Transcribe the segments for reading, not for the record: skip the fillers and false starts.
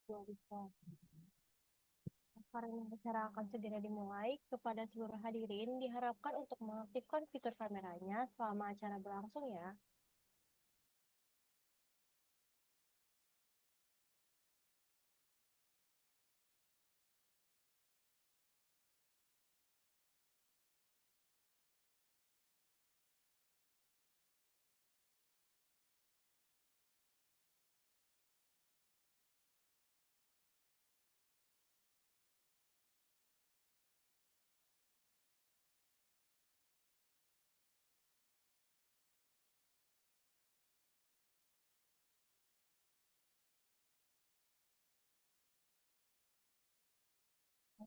Bisa. Karena acara akan segera dimulai, kepada seluruh hadirin diharapkan untuk mengaktifkan fitur kameranya selama acara berlangsung ya.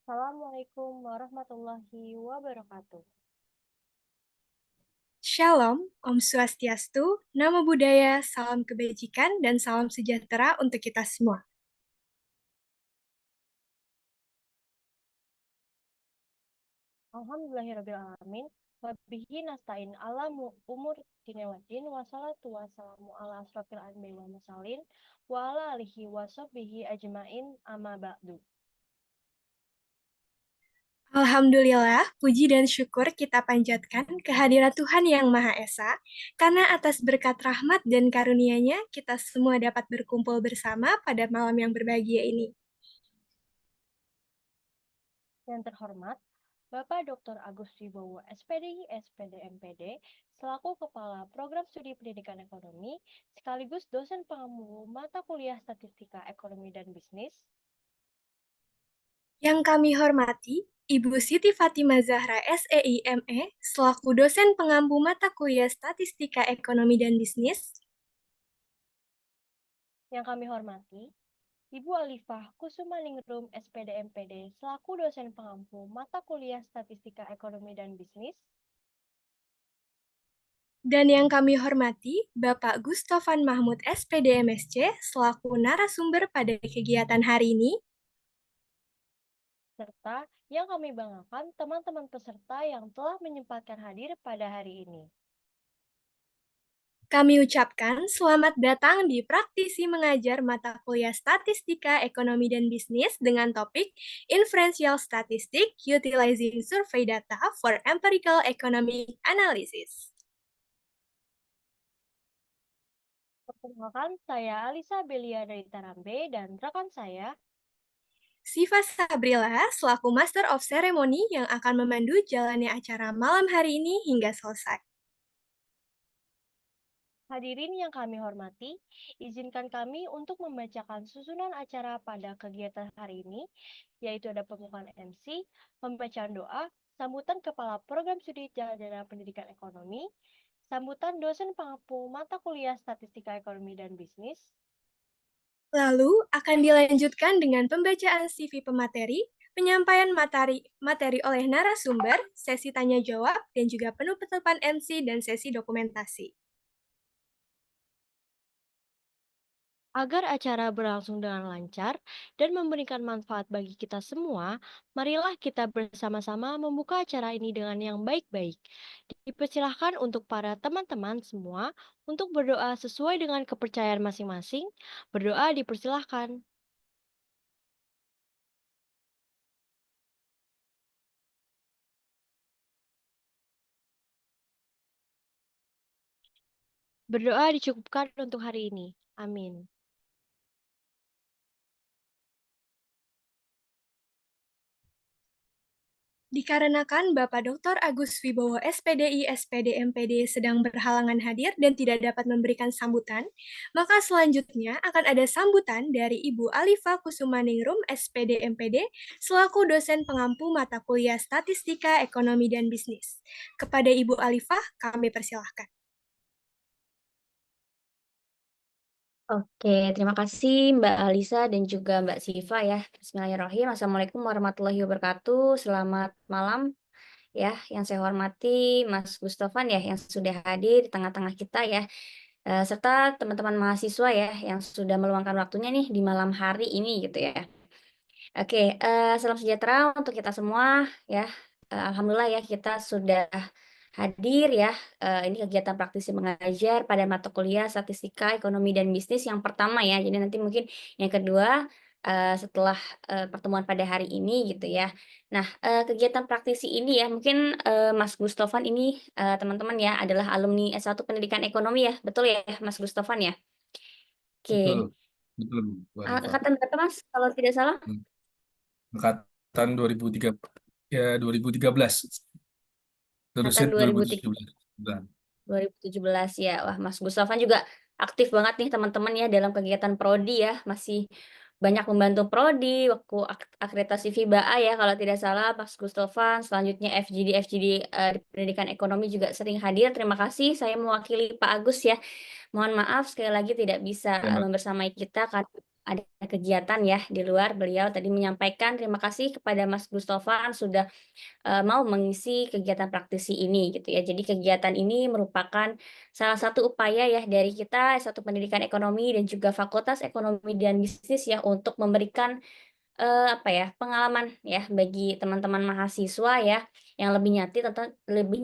Assalamualaikum warahmatullahi wabarakatuh. Shalom, Om Swastiastu, Namo Buddhaya, salam kebajikan, dan salam sejahtera untuk kita semua. Alhamdulillahirrahmanirrahim. Wabihi nasta'in ala umur dinewadin wassalatu wassalamu ala asrofil anbiya wa mursalin wa ala alihi wa sahbihi ajmain amma ba'du. Alhamdulillah, puji dan syukur kita panjatkan kehadiran Tuhan Yang Maha Esa, karena atas berkat rahmat dan karunia-Nya, kita semua dapat berkumpul bersama pada malam yang berbahagia ini. Yang terhormat, Bapak Dr. Agus Wibowo, SPD, SPD, MPD, selaku Kepala Program Studi Pendidikan Ekonomi, sekaligus dosen pengampu mata kuliah Statistika Ekonomi dan Bisnis, Yang kami hormati, Ibu Siti Fatimah Zahra SEI ME, selaku dosen pengampu mata kuliah Statistika Ekonomi dan Bisnis, yang kami hormati, Ibu Alifah Kusumaningrum SPD MPD selaku dosen pengampu mata kuliah Statistika Ekonomi dan Bisnis, dan yang kami hormati Bapak Gustofan Mahmud SPD MSc selaku narasumber pada kegiatan hari ini. serta yang kami banggakan teman-teman peserta yang telah menyempatkan hadir pada hari ini. Kami ucapkan selamat datang di Praktisi Mengajar mata kuliah Statistika Ekonomi dan Bisnis dengan topik Inferential Statistics Utilizing Survey Data for Empirical Economic Analysis. Perkenalkan, saya Alisa Belia dari Tarambe dan rekan saya Siva Sabrila selaku Master of Ceremony yang akan memandu jalannya acara malam hari ini hingga selesai. hadirin yang kami hormati, izinkan kami untuk membacakan susunan acara pada kegiatan hari ini, yaitu ada pembukaan MC, pembacaan doa, sambutan Kepala Program Studi Sarjana Pendidikan Ekonomi, sambutan dosen pengampu mata kuliah Statistika Ekonomi dan Bisnis, Lalu akan dilanjutkan dengan pembacaan CV pemateri, penyampaian materi oleh narasumber, sesi tanya jawab, dan juga penutupan MC dan sesi dokumentasi. agar acara berlangsung dengan lancar dan memberikan manfaat bagi kita semua, marilah kita bersama-sama membuka acara ini dengan yang baik-baik. Dipersilahkan untuk para teman-teman semua untuk berdoa sesuai dengan kepercayaan masing-masing. Berdoa dipersilahkan. Berdoa dicukupkan untuk hari ini. Amin. Dikarenakan Bapak Dr. Agus Wibowo SPDI SPD MPD sedang berhalangan hadir dan tidak dapat memberikan sambutan, maka selanjutnya akan ada sambutan dari Ibu Alifa Kusumaningrum SPD MPD selaku dosen pengampu mata kuliah Statistika Ekonomi dan Bisnis. Kepada Ibu Alifah, kami persilahkan. Oke, terima kasih Mbak Alisa dan juga Mbak Siva ya. Bismillahirrahmanirrahim. Assalamualaikum warahmatullahi wabarakatuh. Selamat malam ya. Yang saya hormati Mas Gustofan ya yang sudah hadir di tengah-tengah kita ya. Serta teman-teman mahasiswa ya yang sudah meluangkan waktunya nih di malam hari ini gitu ya. Oke, salam sejahtera untuk kita semua ya. Alhamdulillah ya kita sudah hadir ya. Ini kegiatan praktisi mengajar pada mata kuliah Statistika Ekonomi dan Bisnis yang pertama ya. Jadi nanti mungkin yang kedua setelah pertemuan pada hari ini gitu ya. Nah, kegiatan praktisi ini ya mungkin Mas Gustofan ini teman-teman ya adalah alumni S1 Pendidikan Ekonomi ya, betul ya Mas Gustofan ya? Betul, Oke, betul, Bu Alifa. angkatan berapa Mas kalau tidak salah? Hmm. Angkatan 2003, ya 2013, Angkatan terusnya 2017. Nah, 2017 ya. Wah, Mas Gustafan juga aktif banget nih teman-teman ya dalam kegiatan prodi ya. Masih banyak membantu prodi waktu akreditasi FIBA-A ya kalau tidak salah Mas Gustafan. Selanjutnya FGD di pendidikan ekonomi juga sering hadir. Terima kasih saya mewakili Pak Agus ya. Mohon maaf sekali lagi tidak bisa ya, Mbak. membersamai kita karena ada kegiatan ya di luar. Beliau tadi menyampaikan terima kasih kepada Mas Gustafan sudah mau mengisi kegiatan praktisi ini gitu ya. Jadi kegiatan ini merupakan salah satu upaya ya dari kita satu Pendidikan Ekonomi dan juga Fakultas Ekonomi dan Bisnis ya untuk memberikan apa ya, pengalaman ya bagi teman-teman mahasiswa ya, yang lebih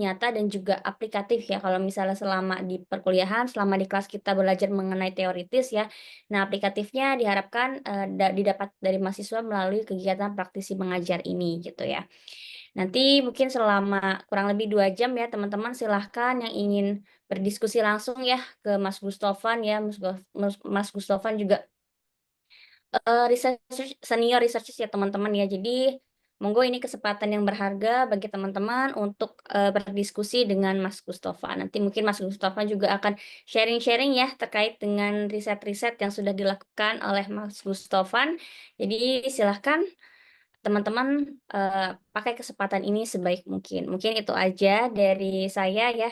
nyata dan juga aplikatif ya kalau misalnya selama di perkuliahan, selama di kelas kita belajar mengenai teoritis ya. Nah aplikatifnya diharapkan, didapat dari mahasiswa melalui kegiatan praktisi mengajar ini gitu ya. Nanti mungkin selama kurang lebih 2 jam ya teman-teman silahkan yang ingin berdiskusi langsung ya ke Mas Gustofan ya, Mas Gustofan juga senior researcher ya teman-teman ya. Jadi monggo ini kesempatan yang berharga bagi teman-teman untuk, berdiskusi dengan Mas Gustofan. Nanti mungkin Mas Gustofan juga akan sharing-sharing ya terkait dengan riset-riset yang sudah dilakukan oleh Mas Gustofan. Jadi silahkan teman-teman, pakai kesempatan ini sebaik mungkin. Mungkin itu aja dari saya ya.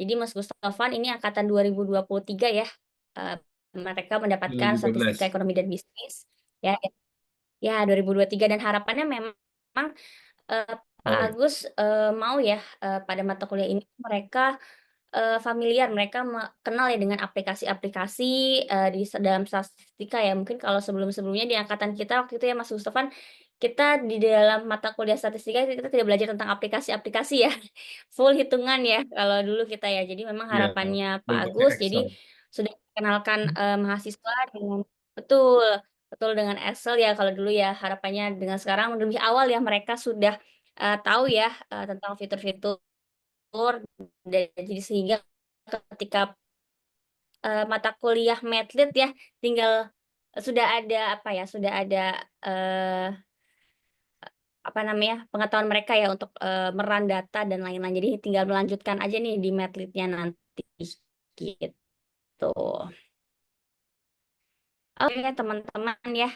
Jadi Mas Gustofan ini angkatan 2023 ya, eee, mereka mendapatkan statistika 2013. ekonomi dan bisnis, ya ya 2023 dan harapannya memang, Pak Oh, ya. Agus, mau ya, pada mata kuliah ini mereka familiar, mereka kenal ya dengan aplikasi-aplikasi, dalam statistika ya. Mungkin kalau sebelum-sebelumnya di angkatan kita waktu itu ya Mas Gustafan, kita di dalam mata kuliah statistika kita tidak belajar tentang aplikasi-aplikasi ya, full hitungan ya kalau dulu kita ya. Jadi memang Ya, harapannya Pak full pakai Agus, jadi Excel. sudah dikenalkan, mahasiswa dengan betul, betul dengan Excel ya kalau dulu ya, harapannya dengan sekarang lebih awal ya mereka sudah, tahu ya, tentang fitur-fitur jadi sehingga ketika, mata kuliah Madlit ya tinggal sudah ada apa ya, sudah ada, eee, apa namanya, pengetahuan mereka ya untuk, meran data dan lain-lain. Jadi tinggal melanjutkan aja nih di Madlit-nya nanti, gitu. Oke teman-teman ya.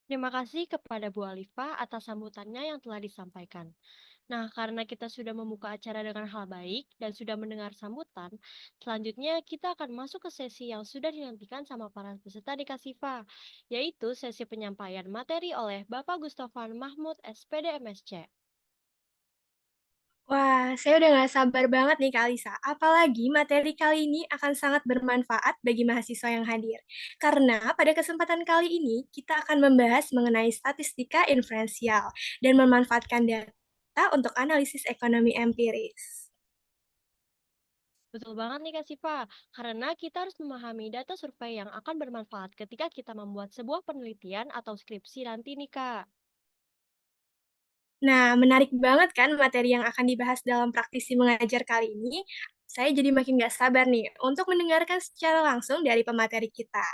Terima kasih kepada Bu Alifa atas sambutannya yang telah disampaikan. Nah, karena kita sudah membuka acara dengan hal baik dan sudah mendengar sambutan, selanjutnya kita akan masuk ke sesi yang sudah dinantikan sama para peserta di Kasifa, yaitu sesi penyampaian materi oleh Bapak Gustofan Mahmud, SPD MSC. Wah, saya udah gak sabar banget nih Kak Lisa. Apalagi materi kali ini akan sangat bermanfaat bagi mahasiswa yang hadir. Karena pada kesempatan kali ini kita akan membahas mengenai statistika inferensial dan memanfaatkan data untuk analisis ekonomi empiris. Betul banget nih Kak Siva, karena kita harus memahami data survei yang akan bermanfaat ketika kita membuat sebuah penelitian atau skripsi nanti nih Kak. Nah, menarik banget kan materi yang akan dibahas dalam praktisi mengajar kali ini? Saya jadi makin gak sabar nih untuk mendengarkan secara langsung dari pemateri kita.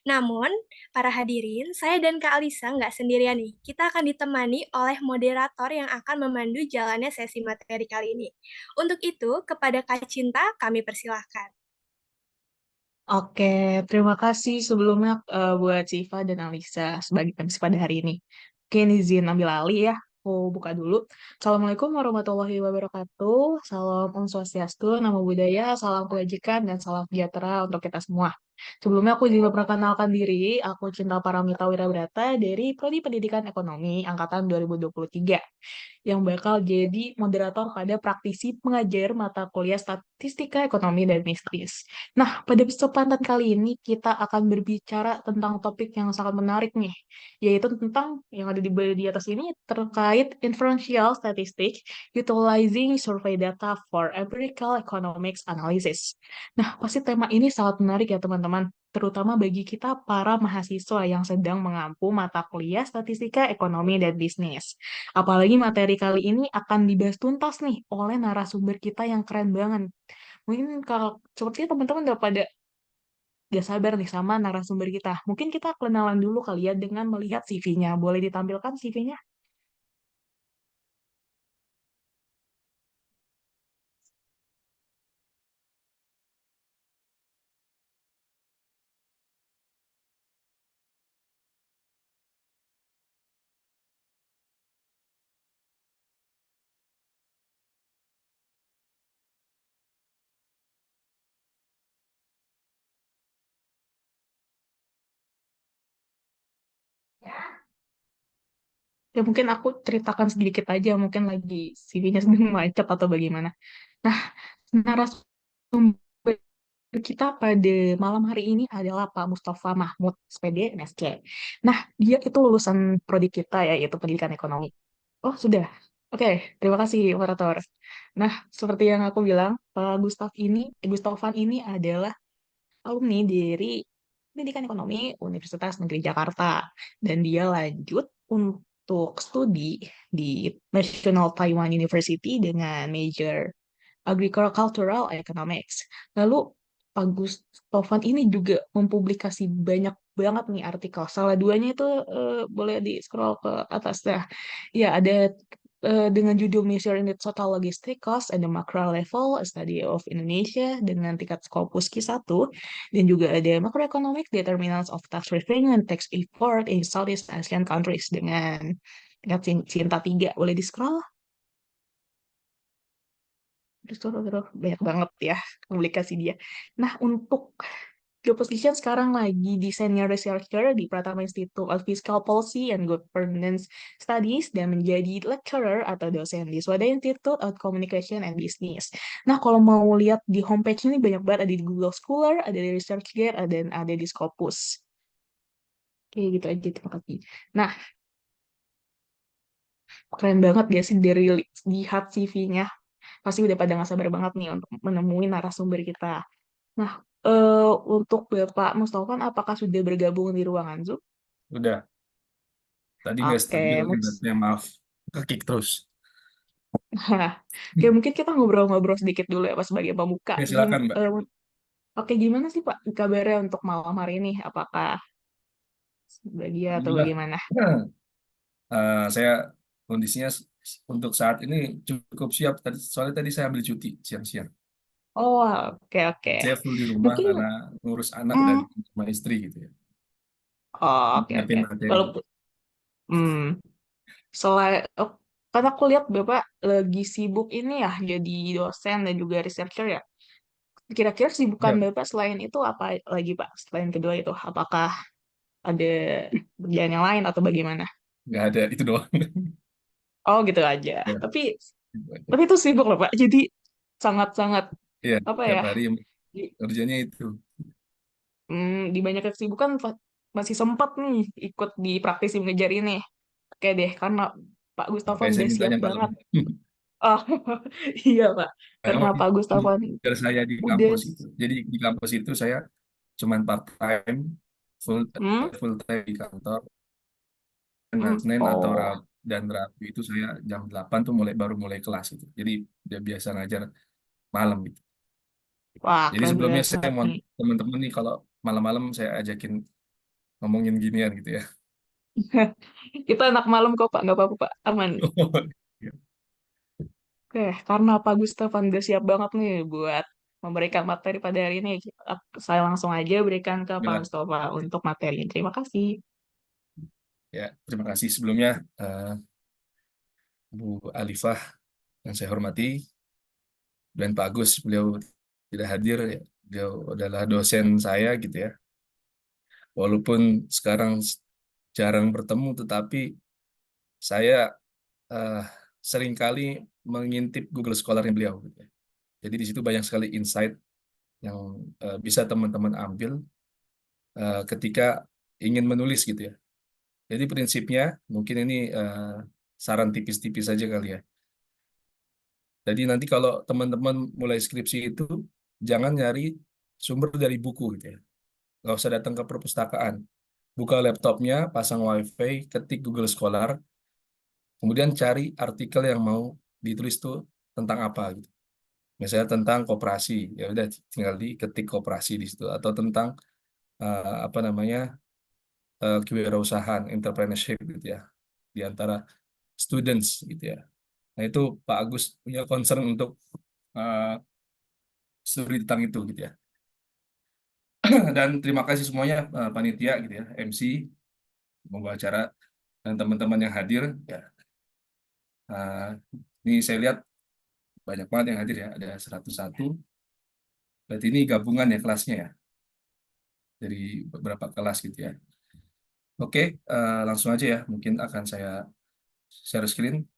Namun, para hadirin, saya dan Kak Alisa nggak sendirian nih. Kita akan ditemani oleh moderator yang akan memandu jalannya sesi materi kali ini. Untuk itu, kepada Kak Cinta, kami persilahkan. Oke, terima kasih sebelumnya buat Siva dan Alisa sebagai MC pada hari ini. Oke, ini izin ambil alih ya. Aku buka dulu. Assalamualaikum warahmatullahi wabarakatuh. Salam Om Swastiastu, Namo Buddhaya, salam kebajikan, dan salam sejahtera untuk kita semua. Sebelumnya aku juga perkenalkan diri, aku Cinta Paramita Wirabrata dari Prodi Pendidikan Ekonomi Angkatan 2023 yang bakal jadi moderator pada praktisi pengajar mata kuliah Statistika Ekonomi dan Bisnis. Nah, pada kesempatan kali ini kita akan berbicara tentang topik yang sangat menarik nih, yaitu tentang yang ada di atas ini terkait inferential statistics utilizing survey data for empirical economics analysis. Nah, pasti tema ini sangat menarik ya teman-teman, terutama bagi kita para mahasiswa yang sedang mengampu mata kuliah Statistika Ekonomi dan Bisnis. Apalagi materi kali ini akan dibahas tuntas nih oleh narasumber kita yang keren banget. Mungkin kalau sepertinya teman-teman udah pada gak sabar nih sama narasumber kita. Mungkin kita kenalan dulu kali ya dengan melihat CV-nya. Boleh ditampilkan CV-nya? Ya mungkin aku ceritakan sedikit aja, mungkin lagi CV-nya sedang macet atau bagaimana. Nah, narasumber kita pada malam hari ini adalah Pak Mustafa Mahmud, SPD, MSc. Nah, dia itu lulusan prodi kita ya, yaitu pendidikan ekonomi. Oh, sudah. Oke, terima kasih, operator. Nah, seperti yang aku bilang, Pak Gustafan ini adalah alumni dari Pendidikan Ekonomi Universitas Negeri Jakarta. Dan dia lanjut untuk studi di National Taiwan University dengan major Agricultural Economics. Lalu Pak Gustafan ini juga mempublikasi banyak banget nih artikel. Salah duanya itu boleh di scroll ke atas dah. Ya, ada dengan judul Measure in the Total Logistic Cost and the Macro Level, A Study of Indonesia dengan tingkat Scopus Q1, dan juga ada Macroeconomic Determinants of Tax Revenue and Tax Effort in Southeast Asian Countries dengan tingkat Cinta 3. Boleh di scroll? Terus banyak banget ya publikasi dia. Nah, untuk job position sekarang lagi di senior researcher di Pratama Institute of Fiscal Policy and Governance Studies dan menjadi lecturer atau dosen di Swadaya Institute of Communication and Business. Nah, kalau mau lihat di homepage ini banyak banget, ada di Google Scholar, ada di ResearchGate, dan ada di Scopus. Oke, gitu aja. Terima kasih. Nah, keren banget ya sih dari lihat CV-nya. Pasti udah pada nggak sabar banget nih untuk menemui narasumber kita. Nah, untuk Bapak Mustafa, apakah sudah bergabung di ruangan Zoom? Udah. Tadi nggak Oke, stabil internetnya, maaf. Kekik terus. Oke, mungkin kita ngobrol-ngobrol sedikit dulu ya Pak sebagai pembuka. Ya, silakan, Mbak. Oke, gimana sih Pak kabarnya untuk malam hari ini? Apakah bahagia atau Alhamdulillah. bagaimana? Saya kondisinya untuk saat ini cukup siap. Soalnya tadi saya ambil cuti siang-siang. Oh, oke. Saya full di rumah Mungkin, karena ngurus anak dan hmm, sama istri gitu ya. oh, oke. Nyiapin materi. Walaupun, hmm, selain, oh, karena aku lihat Bapak lagi sibuk ini ya, jadi dosen dan juga researcher ya. Kira-kira sibukan Ya, Bapak selain itu apa lagi Pak? Selain kedua itu, apakah ada kerjaan yang lain atau bagaimana? nggak ada itu doang. Oh gitu aja. Ya, Tapi gitu aja. tapi itu sibuk loh Pak. Jadi sangat-sangat Iya, apa tiap ya? hari Di, kerjanya itu. di banyak kesibukan masih sempat nih ikut di praktisi mengejar ini. Oke deh, karena Pak Gustafan Makanya saya udah siap mintanya malam. banget. Oh iya Pak, karena Memang Pak Gustafan tugas saya di udah. kampus itu. Jadi di kampus itu saya cuman part time, full Hmm? full time di kantor. Nah, Senin atau Oh, dan Rabu itu saya jam 8 tuh baru mulai kelas itu. Jadi udah biasa ngajar malam gitu. wah Jadi keren sebelumnya saya banget mau nih. teman-teman nih kalau malam-malam saya ajakin ngomongin ginian gitu ya. Kita anak malam kok Pak, nggak apa-apa Pak, aman. Oke, karena Pak Gustafan udah siap banget nih buat memberikan materi pada hari ini, saya langsung aja berikan ke Pak Alhamdulillah. Mustafa untuk materi. Terima kasih. Ya, terima kasih sebelumnya Bu Alifah yang saya hormati dan Pak Agus, beliau tidak hadir ya. Dia adalah dosen saya gitu ya. Walaupun sekarang jarang bertemu, tetapi saya eh, seringkali mengintip Google Scholar-nya beliau, gitu ya. Jadi di situ banyak sekali insight yang bisa teman-teman ambil ketika ingin menulis gitu ya. Jadi prinsipnya mungkin ini saran tipis-tipis saja kali ya. Jadi nanti kalau teman-teman mulai skripsi itu jangan nyari sumber dari buku gitu ya. Nggak usah datang ke perpustakaan. Buka laptopnya, pasang WiFi, ketik Google Scholar, kemudian cari artikel yang mau ditulis tuh tentang apa gitu. Misalnya tentang koperasi, ya udah tinggal diketik koperasi di situ, atau tentang apa namanya kewirausahaan, entrepreneurship gitu ya, di antara students gitu ya. Nah itu Pak Agus punya concern untuk uh, studi tentang itu gitu ya. Dan terima kasih semuanya panitia gitu ya, MC, pembawa acara dan teman-teman yang hadir ya. Uh, ini saya lihat banyak banget yang hadir ya, ada 101. Berarti ini gabungan ya kelasnya ya, dari beberapa kelas gitu ya. Oke, langsung aja ya, mungkin akan saya share screen.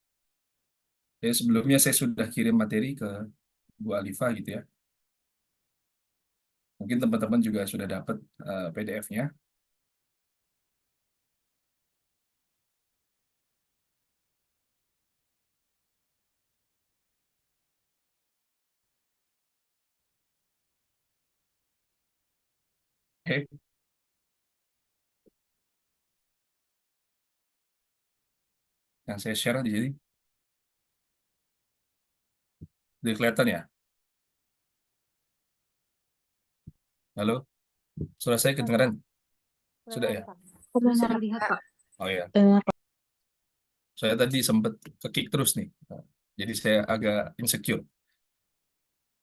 Ya, sebelumnya saya sudah kirim materi ke Bu Alifa gitu ya. Mungkin teman-teman juga sudah dapat PDF-nya. Oke, yang saya share di sini. Udah kelihatan ya? Halo? Suara saya kedengaran? Sudah ya? Bisa lihat, Pak. Oh ya. dengar. Saya tadi sempat kekik terus nih. Jadi saya agak insecure.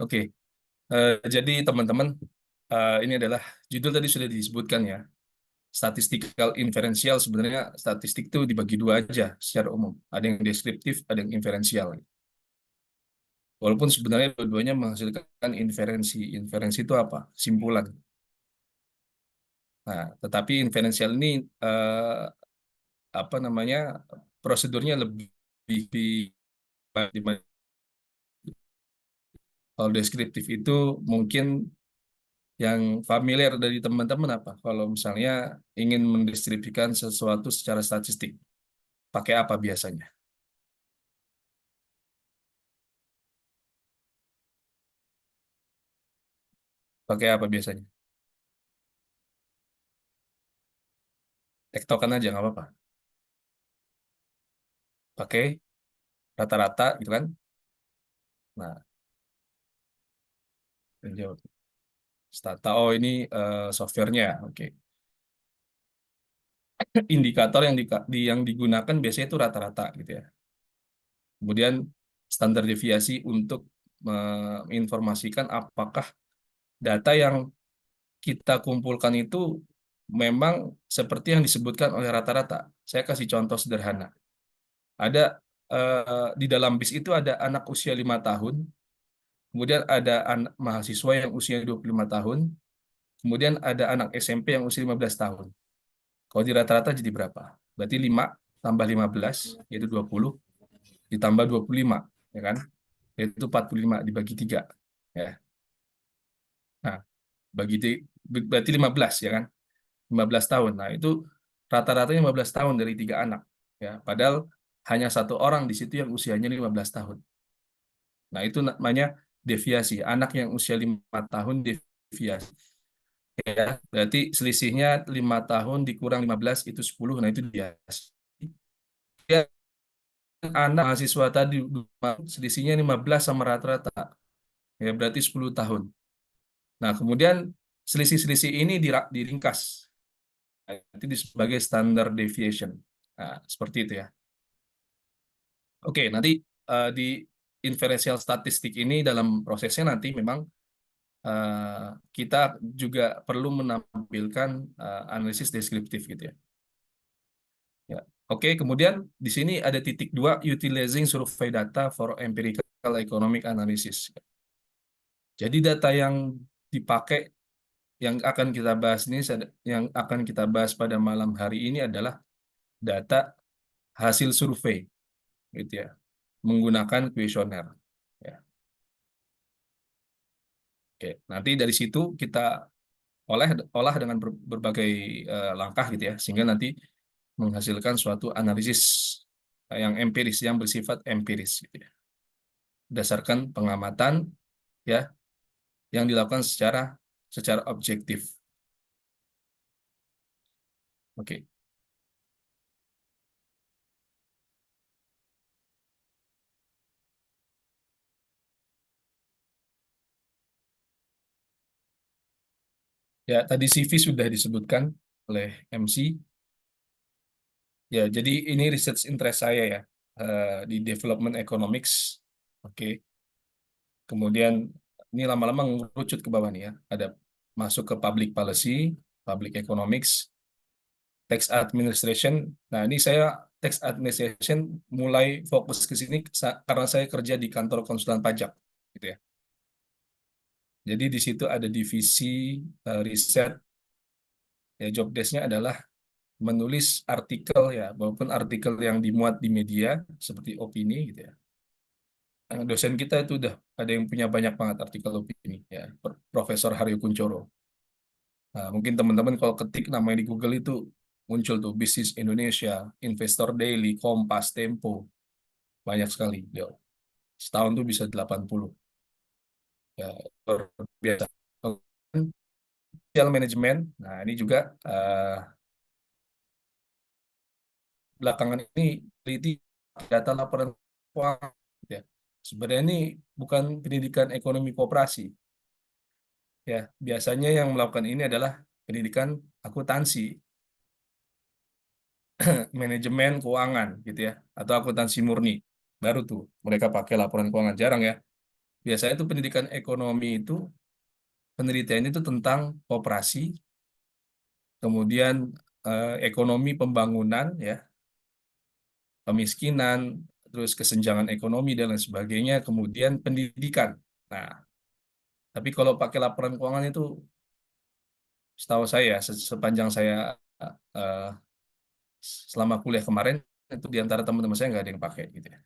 Oke. Jadi teman-teman, ini adalah judul tadi sudah disebutkan ya. Statistical inferential, sebenarnya statistik itu dibagi dua aja secara umum. Ada yang deskriptif, ada yang inferensial. Walaupun sebenarnya dua-duanya menghasilkan inferensi. Inferensi itu apa? Simpulan. Nah, tetapi inferensial ini apa namanya, prosedurnya lebih kalau deskriptif itu mungkin yang familiar dari teman-teman apa? Kalau misalnya ingin mendeskripsikan sesuatu secara statistik, pakai apa biasanya? Pakai apa biasanya? Tektokan aja nggak apa-apa. Pakai rata-rata gitu kan? Nah, yang jawab. Stata, oh ini softwarenya, oke. Indikator yang digunakan biasanya itu rata-rata gitu ya. Kemudian standar deviasi untuk menginformasikan apakah data yang kita kumpulkan itu memang seperti yang disebutkan oleh rata-rata. Saya kasih contoh sederhana. Ada di dalam bis itu ada anak usia 5 tahun, kemudian ada anak mahasiswa yang usia 25 tahun, kemudian ada anak SMP yang usia 15 tahun. Kalau di rata-rata jadi berapa? Berarti 5 tambah 15, yaitu 20, ditambah 25, ya kan? Yaitu 45 dibagi 3. Ya. Nah, berarti 15, ya kan? 15 tahun. Nah, itu rata-ratanya 15 tahun dari 3 anak. Ya, padahal hanya satu orang di situ yang usianya 15 tahun. Nah, itu namanya deviasi. Anak yang usia 5 tahun deviasi. Ya, berarti selisihnya 5 tahun dikurang 15 itu 10. Nah, itu deviasi. Ya, anak mahasiswa tadi selisihnya 15 sama rata-rata. Ya, berarti 10 tahun. Nah, kemudian selisih-selisih ini diringkas. Itu sebagai standard deviation. Nah, seperti itu ya. Oke, nanti di inferential statistik ini dalam prosesnya nanti memang kita juga perlu menampilkan analisis deskriptif gitu ya. Ya. Oke, kemudian di sini ada titik 2, utilizing survey data for empirical economic analysis. Jadi data yang dipakai. Yang akan kita bahas ini, yang akan kita bahas pada malam hari ini adalah data hasil survei, gitu ya, menggunakan kuesioner. Ya. Oke, nanti dari situ kita olah dengan berbagai langkah gitu ya, sehingga nanti menghasilkan suatu analisis yang empiris, yang bersifat empiris gitu ya. Berdasarkan pengamatan ya yang dilakukan secara objektif. Oke. Ya, tadi CV sudah disebutkan oleh MC. Ya, jadi ini research interest saya ya, di development economics. Oke. Kemudian ini lama-lama ngerucut ke bawah nih ya. Ada masuk ke public policy, public economics, tax administration. Nah, ini saya tax administration mulai fokus ke sini karena saya kerja di kantor konsulan pajak, gitu ya. Jadi di situ ada divisi riset. Ya, job desk-nya adalah menulis artikel ya, maupun artikel yang dimuat di media seperti opini gitu ya. Dosen kita itu udah ada yang punya banyak banget artikel opini ya, Profesor Haryo Kuncoro. Nah, mungkin teman-teman kalau ketik namanya di Google itu muncul tuh Bisnis Indonesia, Investor Daily, Kompas, Tempo, banyak sekali beliau. Setahun tuh bisa 80 ya, luar biasa. Financial Management, nah ini juga belakangan ini teliti data laporan keuangan ya. Sebenarnya ini bukan pendidikan ekonomi koperasi ya. Biasanya yang melakukan ini adalah pendidikan akuntansi, manajemen keuangan gitu ya, atau akuntansi murni. Baru tuh mereka pakai laporan keuangan, jarang ya. Biasanya itu pendidikan ekonomi itu penelitian itu tentang koperasi, kemudian ekonomi pembangunan ya, kemiskinan, terus kesenjangan ekonomi dan lain sebagainya, kemudian pendidikan. Nah, tapi kalau pakai laporan keuangan itu, setahu saya, sepanjang saya eh, selama kuliah kemarin, itu di antara teman-teman saya nggak ada yang pakai gitu ya.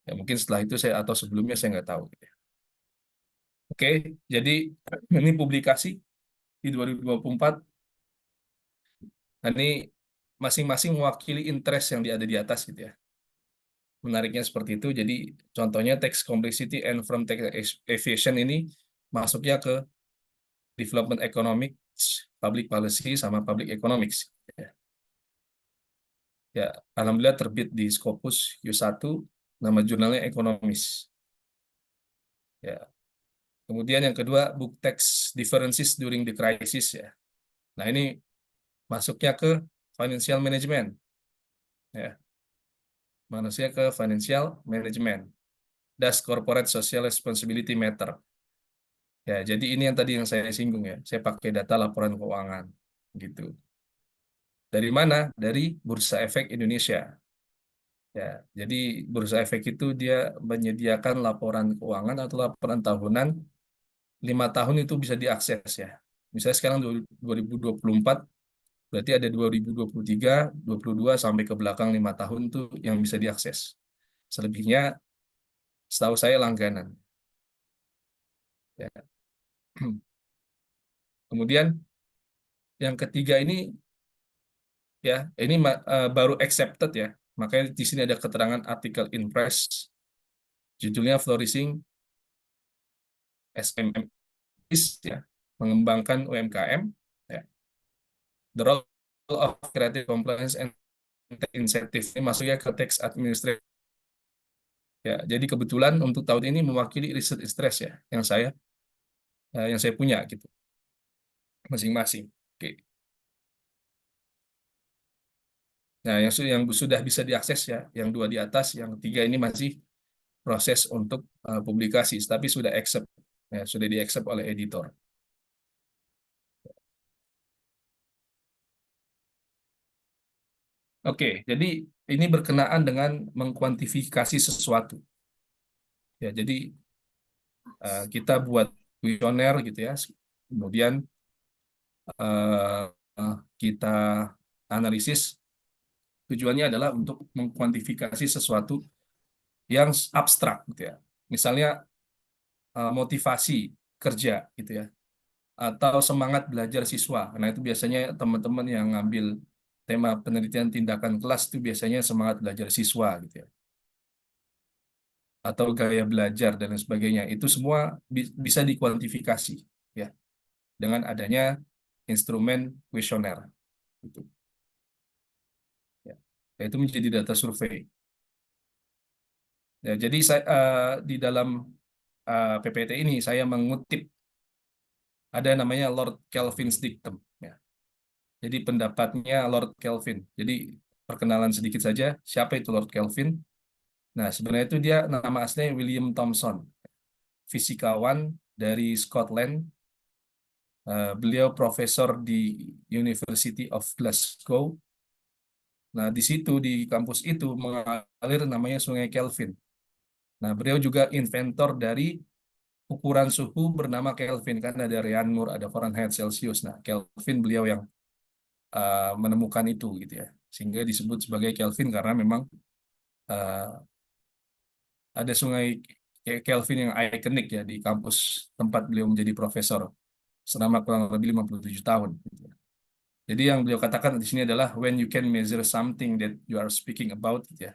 Ya mungkin setelah itu saya atau sebelumnya saya nggak tahu gitu ya. Oke, jadi ini publikasi di 2024. Nah, ini masing-masing mewakili interest yang ada di atas gitu ya. Menariknya seperti itu. Jadi contohnya tax complexity and from tax evasion ini masuknya ke development economics, public policy, sama public economics. Ya, alhamdulillah terbit di Scopus U1, nama jurnalnya Economist. Ya. Kemudian yang kedua, book tax differences during the crisis ya. Nah, ini masuknya ke financial management. Ya. Manusia ke financial management. Does corporate social responsibility matter? Ya, jadi ini yang tadi yang saya singgung ya. Saya pakai data laporan keuangan gitu. Dari mana? Dari Bursa Efek Indonesia. Ya, jadi Bursa Efek itu dia menyediakan laporan keuangan atau laporan tahunan 5 tahun itu bisa diakses ya. Misalnya sekarang 2024, berarti ada 2023, 22 sampai ke belakang 5 tahun itu yang bisa diakses. Selebihnya setahu saya langganan. Ya. Kemudian yang ketiga ini ya, ini baru accepted ya. Makanya di sini ada keterangan artikel in press, judulnya Flourishing SMM ya, mengembangkan UMKM. Ya. The role of creative compliance and incentive ini masuknya ke tax administration. Ya, jadi kebetulan untuk tahun ini mewakili research stress ya, yang saya punya gitu, masing-masing. Oke. Nah, yang sudah bisa diakses ya, yang 2 di atas, yang 3 ini masih proses untuk publikasi, tapi sudah accept, ya, sudah di-accept oleh editor. Oke, jadi ini berkenaan dengan mengkuantifikasi sesuatu. Ya, jadi kita buat kuesioner gitu ya. Kemudian eh, kita analisis, tujuannya adalah untuk mengkuantifikasi sesuatu yang abstrak gitu ya. Misalnya motivasi kerja gitu ya, atau semangat belajar siswa. Nah, itu biasanya teman-teman yang ngambil tema penelitian tindakan kelas itu biasanya semangat belajar siswa gitu ya. Atau gaya belajar dan lain sebagainya. Itu semua bisa dikuantifikasi ya dengan adanya instrumen kuesioner gitu. Ya. Ya, itu menjadi data survei. Ya, jadi saya di dalam PPT ini saya mengutip ada namanya Lord Kelvin's dictum ya. Jadi pendapatnya Lord Kelvin. Jadi perkenalan sedikit saja, siapa itu Lord Kelvin? Nah, sebenarnya itu dia nama aslinya William Thomson, fisikawan dari Scotland. Beliau profesor di University of Glasgow. Nah, di situ di kampus itu mengalir namanya Sungai Kelvin. Nah, beliau juga inventor dari ukuran suhu bernama Kelvin, kan ada Rheanmoor, ada Fahrenheit, Celsius. Nah, Kelvin beliau yang menemukan itu gitu ya, sehingga disebut sebagai Kelvin karena memang uh, ada sungai Kelvin yang ikonik ya di kampus tempat beliau menjadi profesor selama kurang lebih 57 tahun gitu ya. Jadi yang beliau katakan di sini adalah when you can measure something that you are speaking about gitu ya,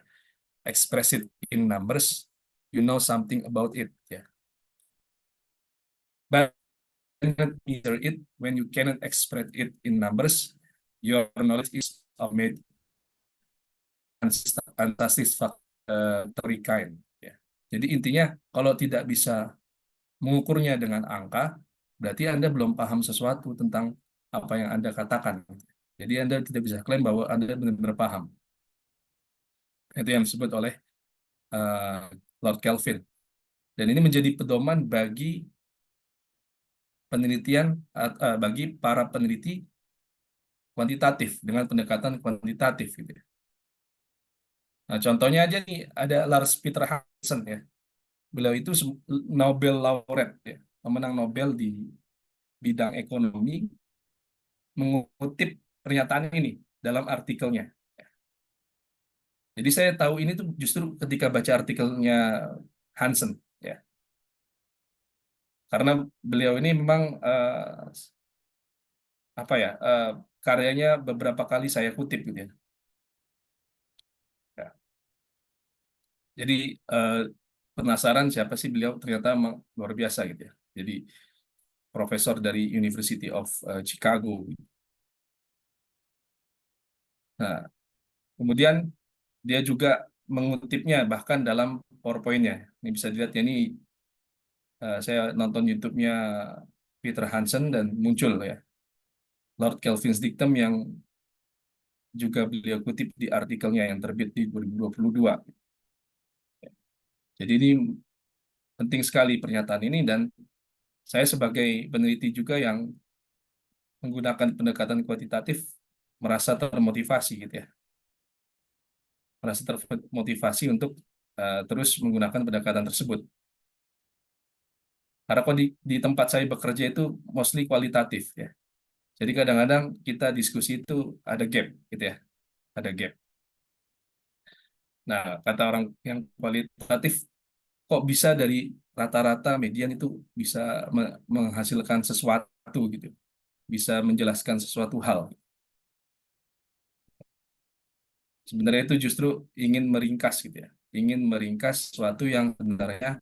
express it in numbers, you know something about it ya. But cannot measure it, when you cannot express it in numbers, your knowledge is of made unsatisfactory kind. Ya. Jadi intinya kalau tidak bisa mengukurnya dengan angka, berarti Anda belum paham sesuatu tentang apa yang Anda katakan. Jadi Anda tidak bisa klaim bahwa Anda benar-benar paham. Itu yang disebut oleh uh, Lord Kelvin. Dan ini menjadi pedoman bagi penelitian, bagi para peneliti kuantitatif dengan pendekatan kuantitatif gitu ya. Nah, contohnya aja nih ada Lars Peter Hansen ya. Beliau itu Nobel laureate ya, pemenang Nobel di bidang ekonomi, mengutip pernyataan ini dalam artikelnya. Jadi saya tahu ini tuh justru ketika baca artikelnya Hansen ya. Karena beliau ini memang apa ya, karyanya beberapa kali saya kutip gitu ya. Ya. Jadi penasaran siapa sih beliau, ternyata luar biasa gitu ya. Jadi profesor dari University of Chicago. Nah, kemudian dia juga mengutipnya bahkan dalam PowerPoint-nya. Ini bisa dilihat ya, ini saya nonton YouTube-nya Peter Hansen dan muncul ya Lord Kelvin's dictum yang juga beliau kutip di artikelnya yang terbit di 2022. Jadi ini penting sekali pernyataan ini, dan saya sebagai peneliti juga yang menggunakan pendekatan kuantitatif merasa termotivasi gitu ya. Merasa termotivasi untuk terus menggunakan pendekatan tersebut. Karena kalau di tempat saya bekerja itu mostly kualitatif ya. Jadi kadang-kadang kita diskusi itu ada gap gitu ya. Ada gap. Nah, kata orang yang kualitatif, kok bisa dari rata-rata median itu bisa menghasilkan sesuatu gitu. Bisa menjelaskan sesuatu hal. Sebenarnya itu justru ingin meringkas gitu ya. Ingin meringkas sesuatu yang sebenarnya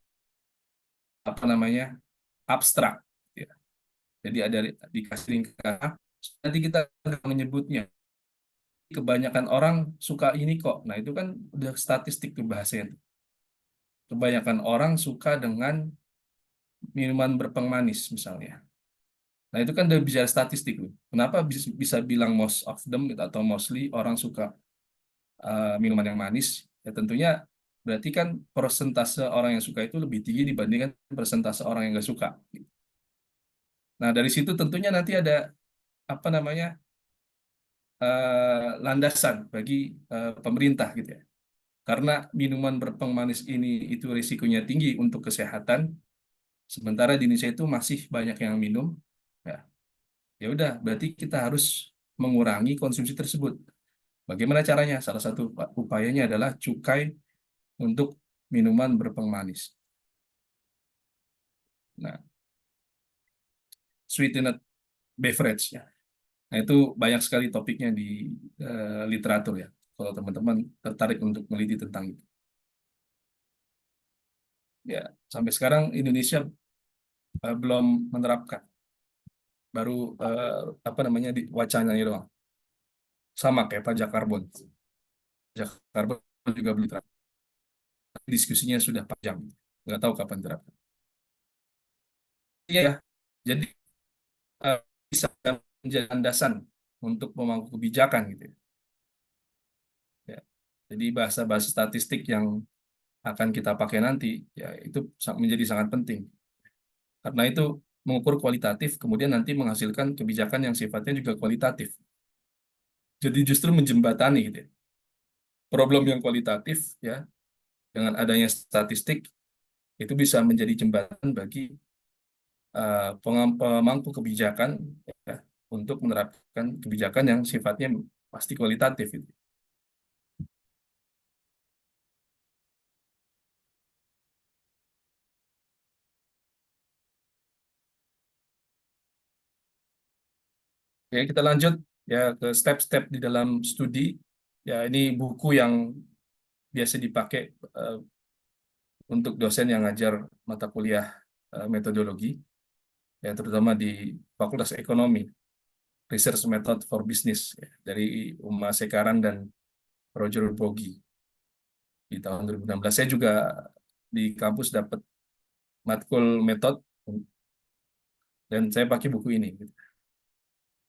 apa namanya abstrak gitu ya. Jadi ada dikasih ringkas, nanti kita menyebutnya. Kebanyakan orang suka ini kok. Nah, itu kan udah statistik tuh bahasanya. Kebanyakan orang suka dengan minuman berpengmanis misalnya. Nah, itu kan udah bicara statistik loh. Kenapa bisa bilang most of them atau mostly orang suka minuman yang manis? Ya tentunya berarti kan persentase orang yang suka itu lebih tinggi dibandingkan persentase orang yang nggak suka. Nah, dari situ tentunya nanti ada apa namanya landasan bagi pemerintah gitu ya. Karena minuman berpengmanis ini itu risikonya tinggi untuk kesehatan, Sementara di Indonesia itu masih banyak yang minum. Ya, ya udah, berarti kita harus mengurangi konsumsi tersebut. Bagaimana caranya? Salah satu upayanya adalah cukai untuk minuman berpemanis. Nah, sweetened beverage ya. Nah, itu banyak sekali topiknya di literatur ya. Kalau teman-teman tertarik untuk meneliti tentang itu. Ya, sampai sekarang Indonesia belum menerapkan. Baru apa namanya wacananya doang. Sama kayak pajak karbon. Pajak karbon juga belum terapkan. Diskusinya sudah panjang. Nggak tahu kapan terapkan. Iya ya. Jadi eh, bisa menjadi landasan untuk memangku kebijakan gitu ya. Ya. Jadi bahasa-bahasa statistik yang akan kita pakai nanti ya itu menjadi sangat penting. Karena itu mengukur kualitatif kemudian nanti menghasilkan kebijakan yang sifatnya juga kualitatif. Jadi justru menjembatani gitu ya. Problem yang kualitatif ya dengan adanya statistik itu bisa menjadi jembatan bagi pemangku kebijakan ya, untuk menerapkan kebijakan yang sifatnya pasti kualitatif gitu. Oke, kita lanjut ya ke step-step di dalam studi. Ya, ini buku yang biasa dipakai untuk dosen yang ngajar mata kuliah metodologi, ya terutama di Fakultas Ekonomi, Research Method for Business ya, dari Uma Sekaran dan Roger Bogi di tahun 2016. Saya juga di kampus dapat matkul metode dan saya pakai buku ini.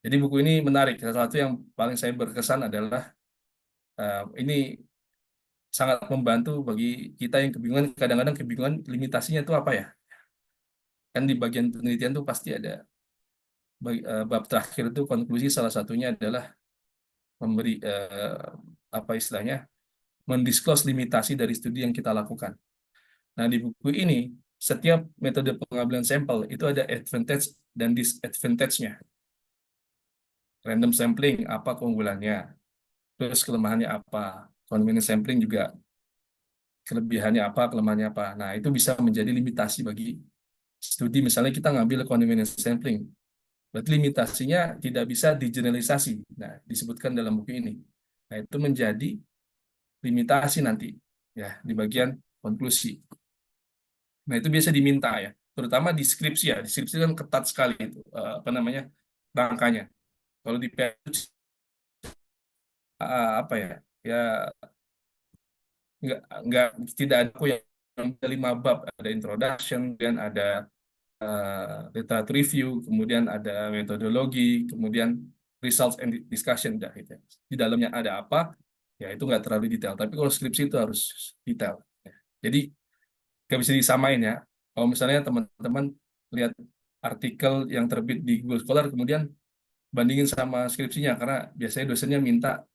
Jadi buku ini menarik. Salah satu yang paling saya berkesan adalah ini sangat membantu bagi kita yang kebingungan, kadang-kadang kebingungan limitasinya itu apa ya. Kan di bagian penelitian itu pasti ada bab terakhir itu konklusi salah satunya adalah memberi apa istilahnya mendisclose limitasi dari studi yang kita lakukan. Nah, di buku ini setiap metode pengambilan sampel itu ada advantage dan disadvantage-nya. Random sampling apa keunggulannya, terus kelemahannya apa, convenience sampling juga kelebihannya apa, kelemahannya apa. Nah, itu bisa menjadi limitasi bagi studi. Misalnya kita ngambil convenience sampling, berarti limitasinya tidak bisa digeneralisasi. Nah, disebutkan dalam buku ini. Nah, itu menjadi limitasi nanti ya di bagian konklusi. Nah, itu biasa diminta ya, terutama di skripsi ya. Di skripsi kan ketat sekali itu apa namanya rangkanya. Kalau di PhD apa ya? Ya nggak tidak ada aku yang ada 5 bab, ada introduction, kemudian ada literature review, kemudian ada metodologi, kemudian results and discussion, dah itu. Di dalamnya ada apa? Ya itu nggak terlalu detail. Tapi kalau skripsi itu harus detail. Jadi nggak bisa disamain ya. Kalau misalnya teman-teman lihat artikel yang terbit di Google Scholar, kemudian bandingin sama skripsinya, karena biasanya dosennya minta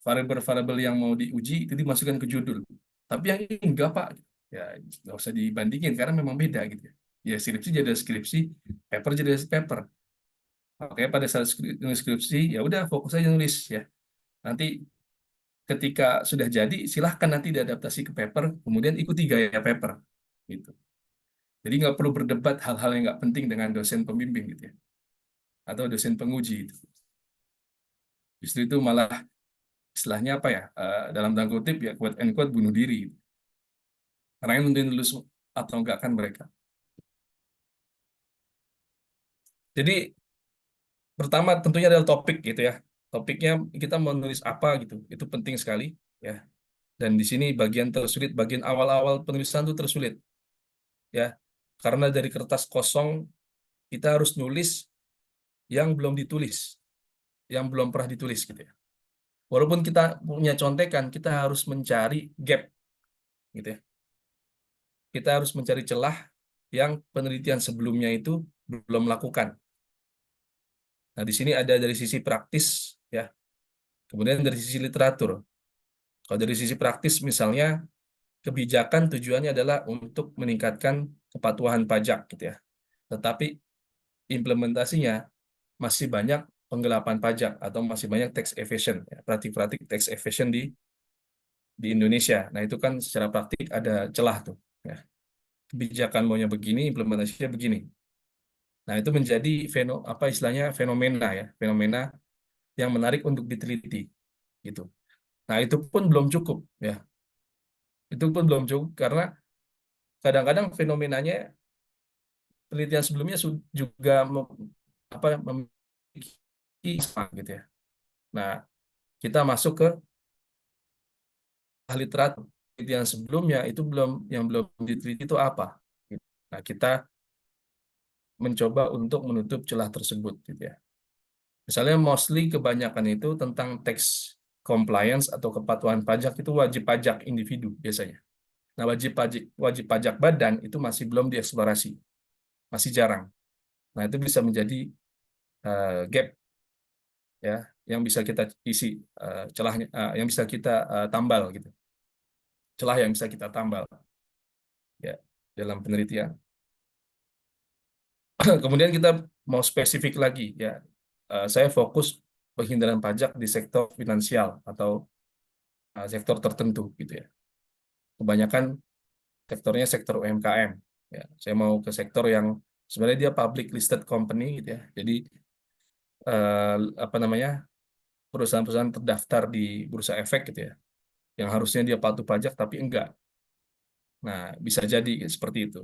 variabel-variabel yang mau diuji itu dimasukkan ke judul. Tapi yang ini enggak, Pak. Ya, nggak usah dibandingin karena memang beda gitu ya. Ya, skripsi jadi skripsi, paper jadi paper. Oke, pada saat nulis skripsi, ya udah fokus aja nulis ya. Nanti ketika sudah jadi, silahkan nanti diadaptasi ke paper, kemudian ikuti gaya paper. Gitu. Jadi nggak perlu berdebat hal-hal yang nggak penting dengan dosen pembimbing gitu ya. Atau dosen penguji itu. Justru itu malah istilahnya apa ya, dalam tanda kutip ya quote and quote bunuh diri. Karena yang mungkin lulus atau enggak kan mereka. Jadi pertama tentunya adalah topik gitu ya. Topiknya kita mau nulis apa gitu, itu penting sekali ya. Dan di sini bagian tersulit, bagian awal-awal penulisan itu tersulit ya. Karena dari kertas kosong kita harus nulis yang belum ditulis, yang belum pernah ditulis gitu ya. Walaupun kita punya contekan, kita harus mencari gap gitu ya. Kita harus mencari celah yang penelitian sebelumnya itu belum lakukan. Nah, di sini ada dari sisi praktis ya, kemudian dari sisi literatur. Kalau dari sisi praktis misalnya kebijakan tujuannya adalah untuk meningkatkan kepatuhan pajak gitu ya. Tetapi implementasinya masih banyak penggelapan pajak atau masih banyak tax evasion, ya, praktik-praktik tax evasion di Indonesia. Nah, itu kan secara praktik ada celah tuh. Ya. Kebijakan maunya begini, implementasinya begini. Nah, itu menjadi apa istilahnya fenomena ya, fenomena yang menarik untuk diteliti gitu. Nah, itu pun belum cukup ya. Itu pun belum cukup karena kadang-kadang fenomenanya penelitian sebelumnya juga memiliki sama gitu ya. Nah, kita masuk ke literatur penelitian sebelumnya itu belum diteliti itu apa. Nah, kita mencoba untuk menutup celah tersebut gitu ya. Misalnya mostly kebanyakan itu tentang tax compliance atau kepatuhan pajak itu wajib pajak individu biasanya. Nah, wajib pajak badan itu masih belum dieksplorasi, masih jarang. Nah, itu bisa menjadi gap ya yang bisa kita isi celahnya, yang bisa kita tambal gitu. Celah yang bisa kita tambal ya dalam penelitian. Kemudian kita mau spesifik lagi ya. Saya fokus penghindaran pajak di sektor finansial atau sektor tertentu gitu ya. Kebanyakan sektornya sektor UMKM. Ya, saya mau ke sektor yang sebenarnya dia public listed company gitu ya. Jadi apa namanya perusahaan-perusahaan terdaftar di bursa efek gitu ya, yang harusnya dia patuh pajak tapi enggak. Nah, bisa jadi seperti itu.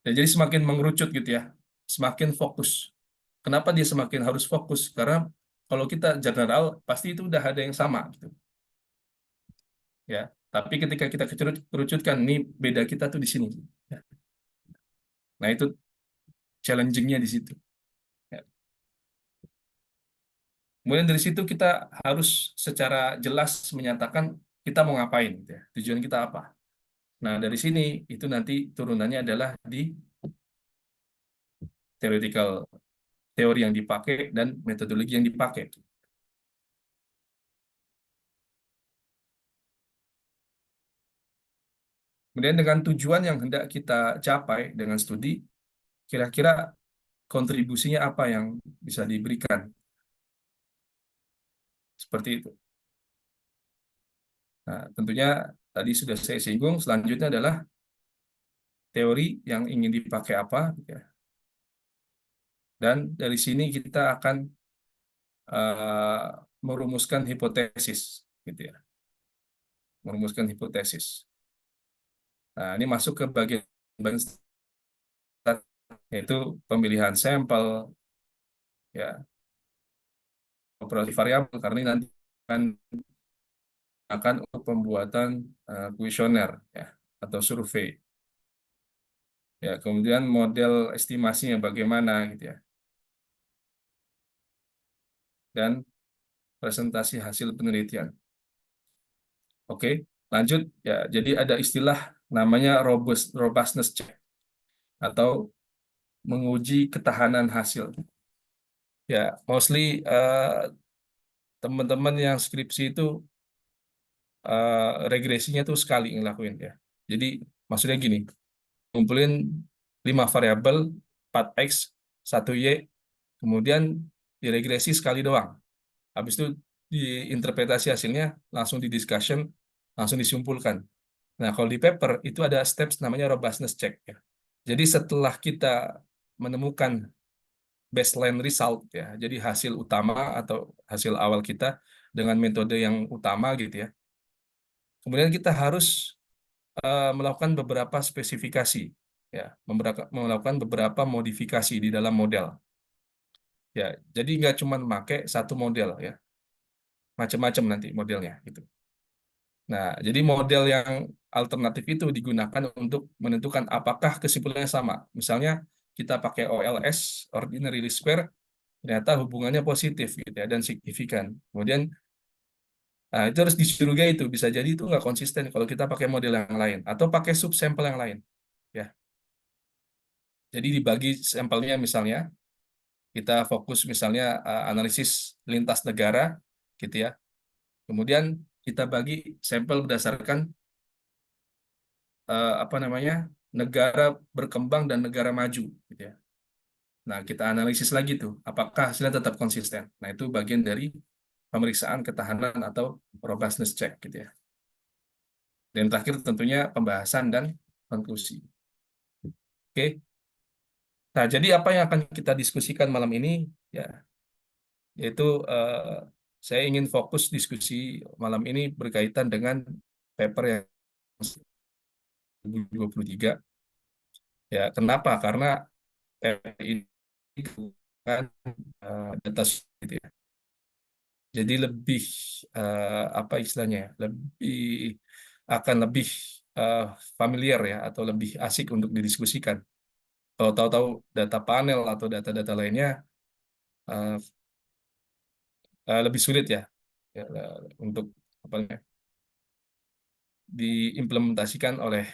Ya, jadi semakin mengerucut gitu ya, semakin fokus. Kenapa dia semakin harus fokus? Karena kalau kita general pasti itu udah ada yang sama gitu. Ya, tapi ketika kita kerucutkan, ini beda kita tuh di sini. Ya. Nah, itu challenging-nya di situ. Ya. Kemudian dari situ kita harus secara jelas menyatakan kita mau ngapain, gitu ya. Tujuan kita apa. Nah, dari sini itu nanti turunannya adalah di theoretical teori yang dipakai dan metodologi yang dipakai. Kemudian dengan tujuan yang hendak kita capai dengan studi, kira-kira kontribusinya apa yang bisa diberikan. Seperti itu. Nah, tentunya tadi sudah saya singgung, selanjutnya adalah teori yang ingin dipakai apa, ya. Dan dari sini kita akan merumuskan hipotesis, gitu ya. Merumuskan hipotesis. Nah, ini masuk ke bagian yaitu pemilihan sampel, ya, operasi variabel karena ini nanti akan untuk pembuatan kuesioner, ya, atau survei. Ya, kemudian model estimasinya bagaimana, gitu ya. Dan presentasi hasil penelitian. Oke, lanjut ya. Jadi ada istilah namanya robustness check atau menguji ketahanan hasil. Ya, mostly teman-teman yang skripsi itu regresinya tuh sekali ngelakuin ya. Jadi maksudnya gini, ngumpulin 5 variabel, 4X, 1Y, kemudian diregresi sekali doang. Habis itu diinterpretasi hasilnya, langsung di discussion, langsung disimpulkan. Nah, kalau di paper itu ada steps namanya robustness check ya. Jadi setelah kita menemukan baseline result ya, jadi hasil utama atau hasil awal kita dengan metode yang utama gitu ya. Kemudian kita harus melakukan beberapa spesifikasi ya, melakukan beberapa modifikasi di dalam model. Ya, jadi nggak cuma pakai satu model ya, macam-macam nanti modelnya gitu. Nah, jadi model yang alternatif itu digunakan untuk menentukan apakah kesimpulannya sama. Misalnya kita pakai OLS, ordinary least square, ternyata hubungannya positif gitu ya dan signifikan. Kemudian itu harus dicurigai itu bisa jadi itu nggak konsisten kalau kita pakai model yang lain atau pakai subsampel yang lain ya. Jadi dibagi sampelnya misalnya kita fokus misalnya analisis lintas negara gitu ya. Kemudian kita bagi sampel berdasarkan negara berkembang dan negara maju, gitu ya. Nah, kita analisis lagi tuh, apakah hasilnya tetap konsisten. Nah, itu bagian dari pemeriksaan ketahanan atau robustness check, gitu ya. Dan terakhir tentunya pembahasan dan konklusi. Oke. Nah, jadi apa yang akan kita diskusikan malam ini, ya, yaitu saya ingin fokus diskusi malam ini berkaitan dengan paper yang 2023. Ya, kenapa? Karena paper ini kan data gitu ya. Jadi lebih apa istilahnya ya? Akan lebih eh, familiar ya, atau lebih asik untuk didiskusikan. Kalau tahu-tahu data panel atau data-data lainnya eh, lebih sulit ya, ya, untuk apa namanya, diimplementasikan oleh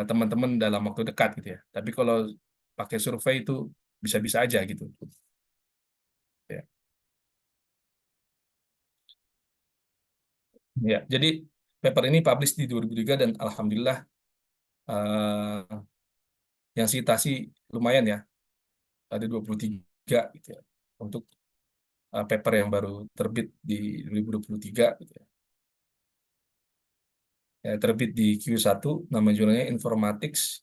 teman-teman dalam waktu dekat, gitu ya. Tapi kalau pakai survei itu bisa-bisa aja gitu. Ya. Ya, jadi paper ini publish di 2003 dan alhamdulillah eh, yang citasi lumayan ya, ada 23 gitu ya, untuk paper yang baru terbit di 2023 gitu ya. Ya, terbit di Q1, nama jurnalnya Informatics.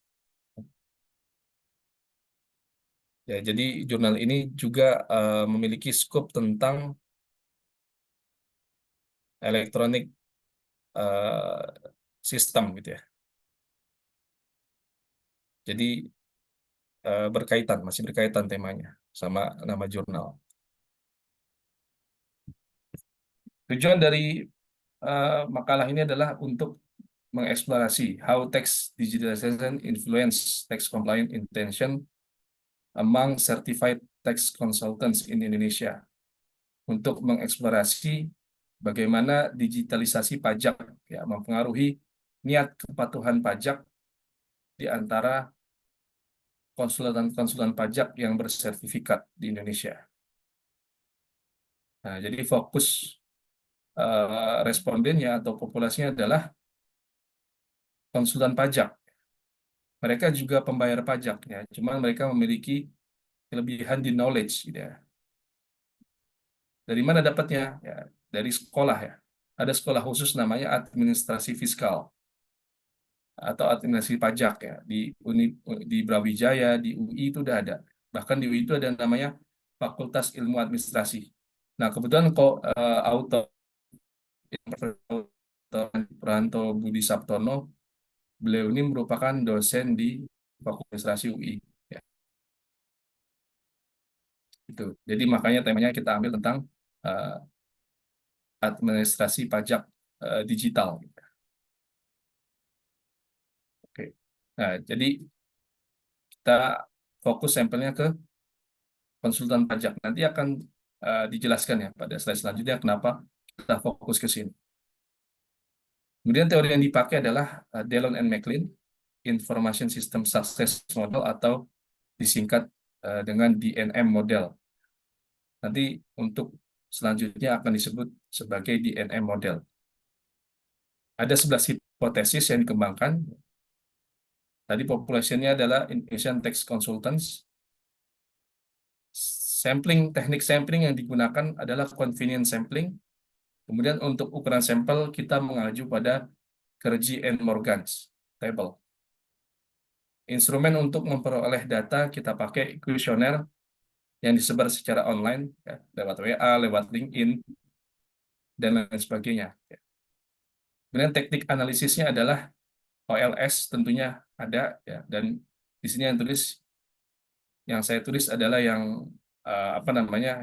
Ya, jadi jurnal ini juga memiliki scope tentang elektronik sistem gitu ya. Jadi masih berkaitan temanya sama nama jurnal. Tujuan dari makalah ini adalah untuk mengeksplorasi how text digitalization influence text compliant intention among certified tax consultants in Indonesia, untuk mengeksplorasi bagaimana digitalisasi pajak ya mempengaruhi niat kepatuhan pajak di antara konsultan-konsultan pajak yang bersertifikat di Indonesia. Nah, jadi fokus respondennya atau populasinya adalah konsultan pajak. Mereka juga pembayar pajak ya, cuma mereka memiliki kelebihan di knowledge gitu ya. Dari mana dapatnya? Ya, dari sekolah ya. Ada sekolah khusus namanya administrasi fiskal atau administrasi pajak ya, di Brawijaya, di UI itu udah ada. Bahkan di UI itu ada namanya Fakultas Ilmu Administrasi. Nah, kebetulan kok autor Pranto Budi Saptono, beliau ini merupakan dosen di Fakultas Administrasi UI ya. Itu. Jadi makanya temanya kita ambil tentang uh, administrasi pajak digital. Oke. Nah, jadi kita fokus sampelnya ke konsultan pajak. Nanti akan dijelaskan ya pada slide selanjutnya kenapa kita fokus ke sini. Kemudian teori yang dipakai adalah Dellon and McLean Information System Success Model, atau disingkat dengan DNM model. Nanti untuk selanjutnya akan disebut sebagai DNM model. Ada 11 hipotesis yang dikembangkan. Tadi populasinya adalah Indonesian Tax Consultants. Teknik sampling yang digunakan adalah convenient sampling. Kemudian untuk ukuran sampel kita mengacu pada Kerji and Morgan's table. Instrumen untuk memperoleh data kita pakai kuesioner yang disebar secara online ya, lewat WA, lewat LinkedIn, dan lain sebagainya. Kemudian teknik analisisnya adalah OLS, tentunya ada ya, dan di sini yang saya tulis adalah yang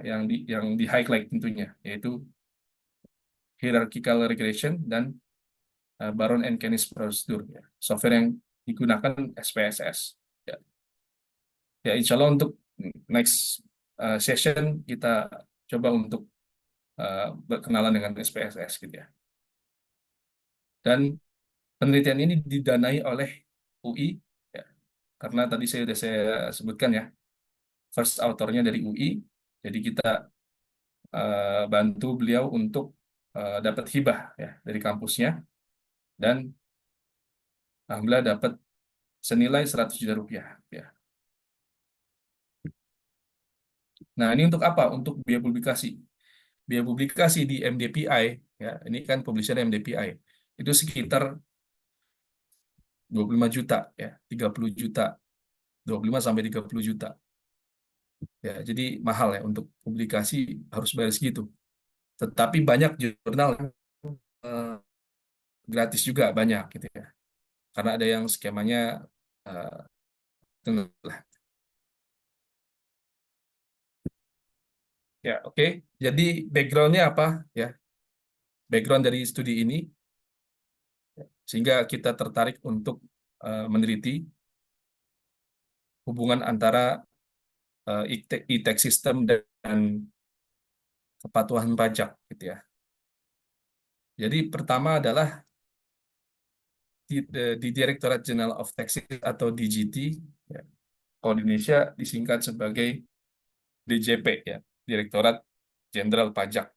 yang di highlight tentunya, yaitu hierarchical regression dan Baron and Canis procedure ya. Software yang digunakan SPSS ya. Ya, insya Allah untuk next session kita coba untuk berkenalan dengan SPSS gitu ya. Dan penelitian ini didanai oleh UI ya, karena tadi sudah saya sebutkan ya, first authornya dari UI, jadi kita bantu beliau untuk dapat hibah ya dari kampusnya, dan Alhamdulillah dapat senilai 100 juta rupiah. Ya. Nah, ini untuk apa? Untuk biaya publikasi. Biaya publikasi di MDPI, ya, ini kan publisher MDPI, itu sekitar 25 juta, ya, 30 juta, 25 sampai 30 juta. Ya, jadi mahal ya untuk publikasi harus bayar segitu. Tetapi banyak jurnal eh, gratis juga banyak gitu ya. Karena ada yang skemanya lah. Ya, oke. Jadi backgroundnya apa ya? Background dari studi ini sehingga kita tertarik untuk meneliti hubungan antara e-tax system dan kepatuhan pajak gitu ya. Jadi pertama adalah di Directorate General of Taxes atau DGT, ya. Kalau di Indonesia disingkat sebagai DJP ya, Direktorat Jenderal Pajak,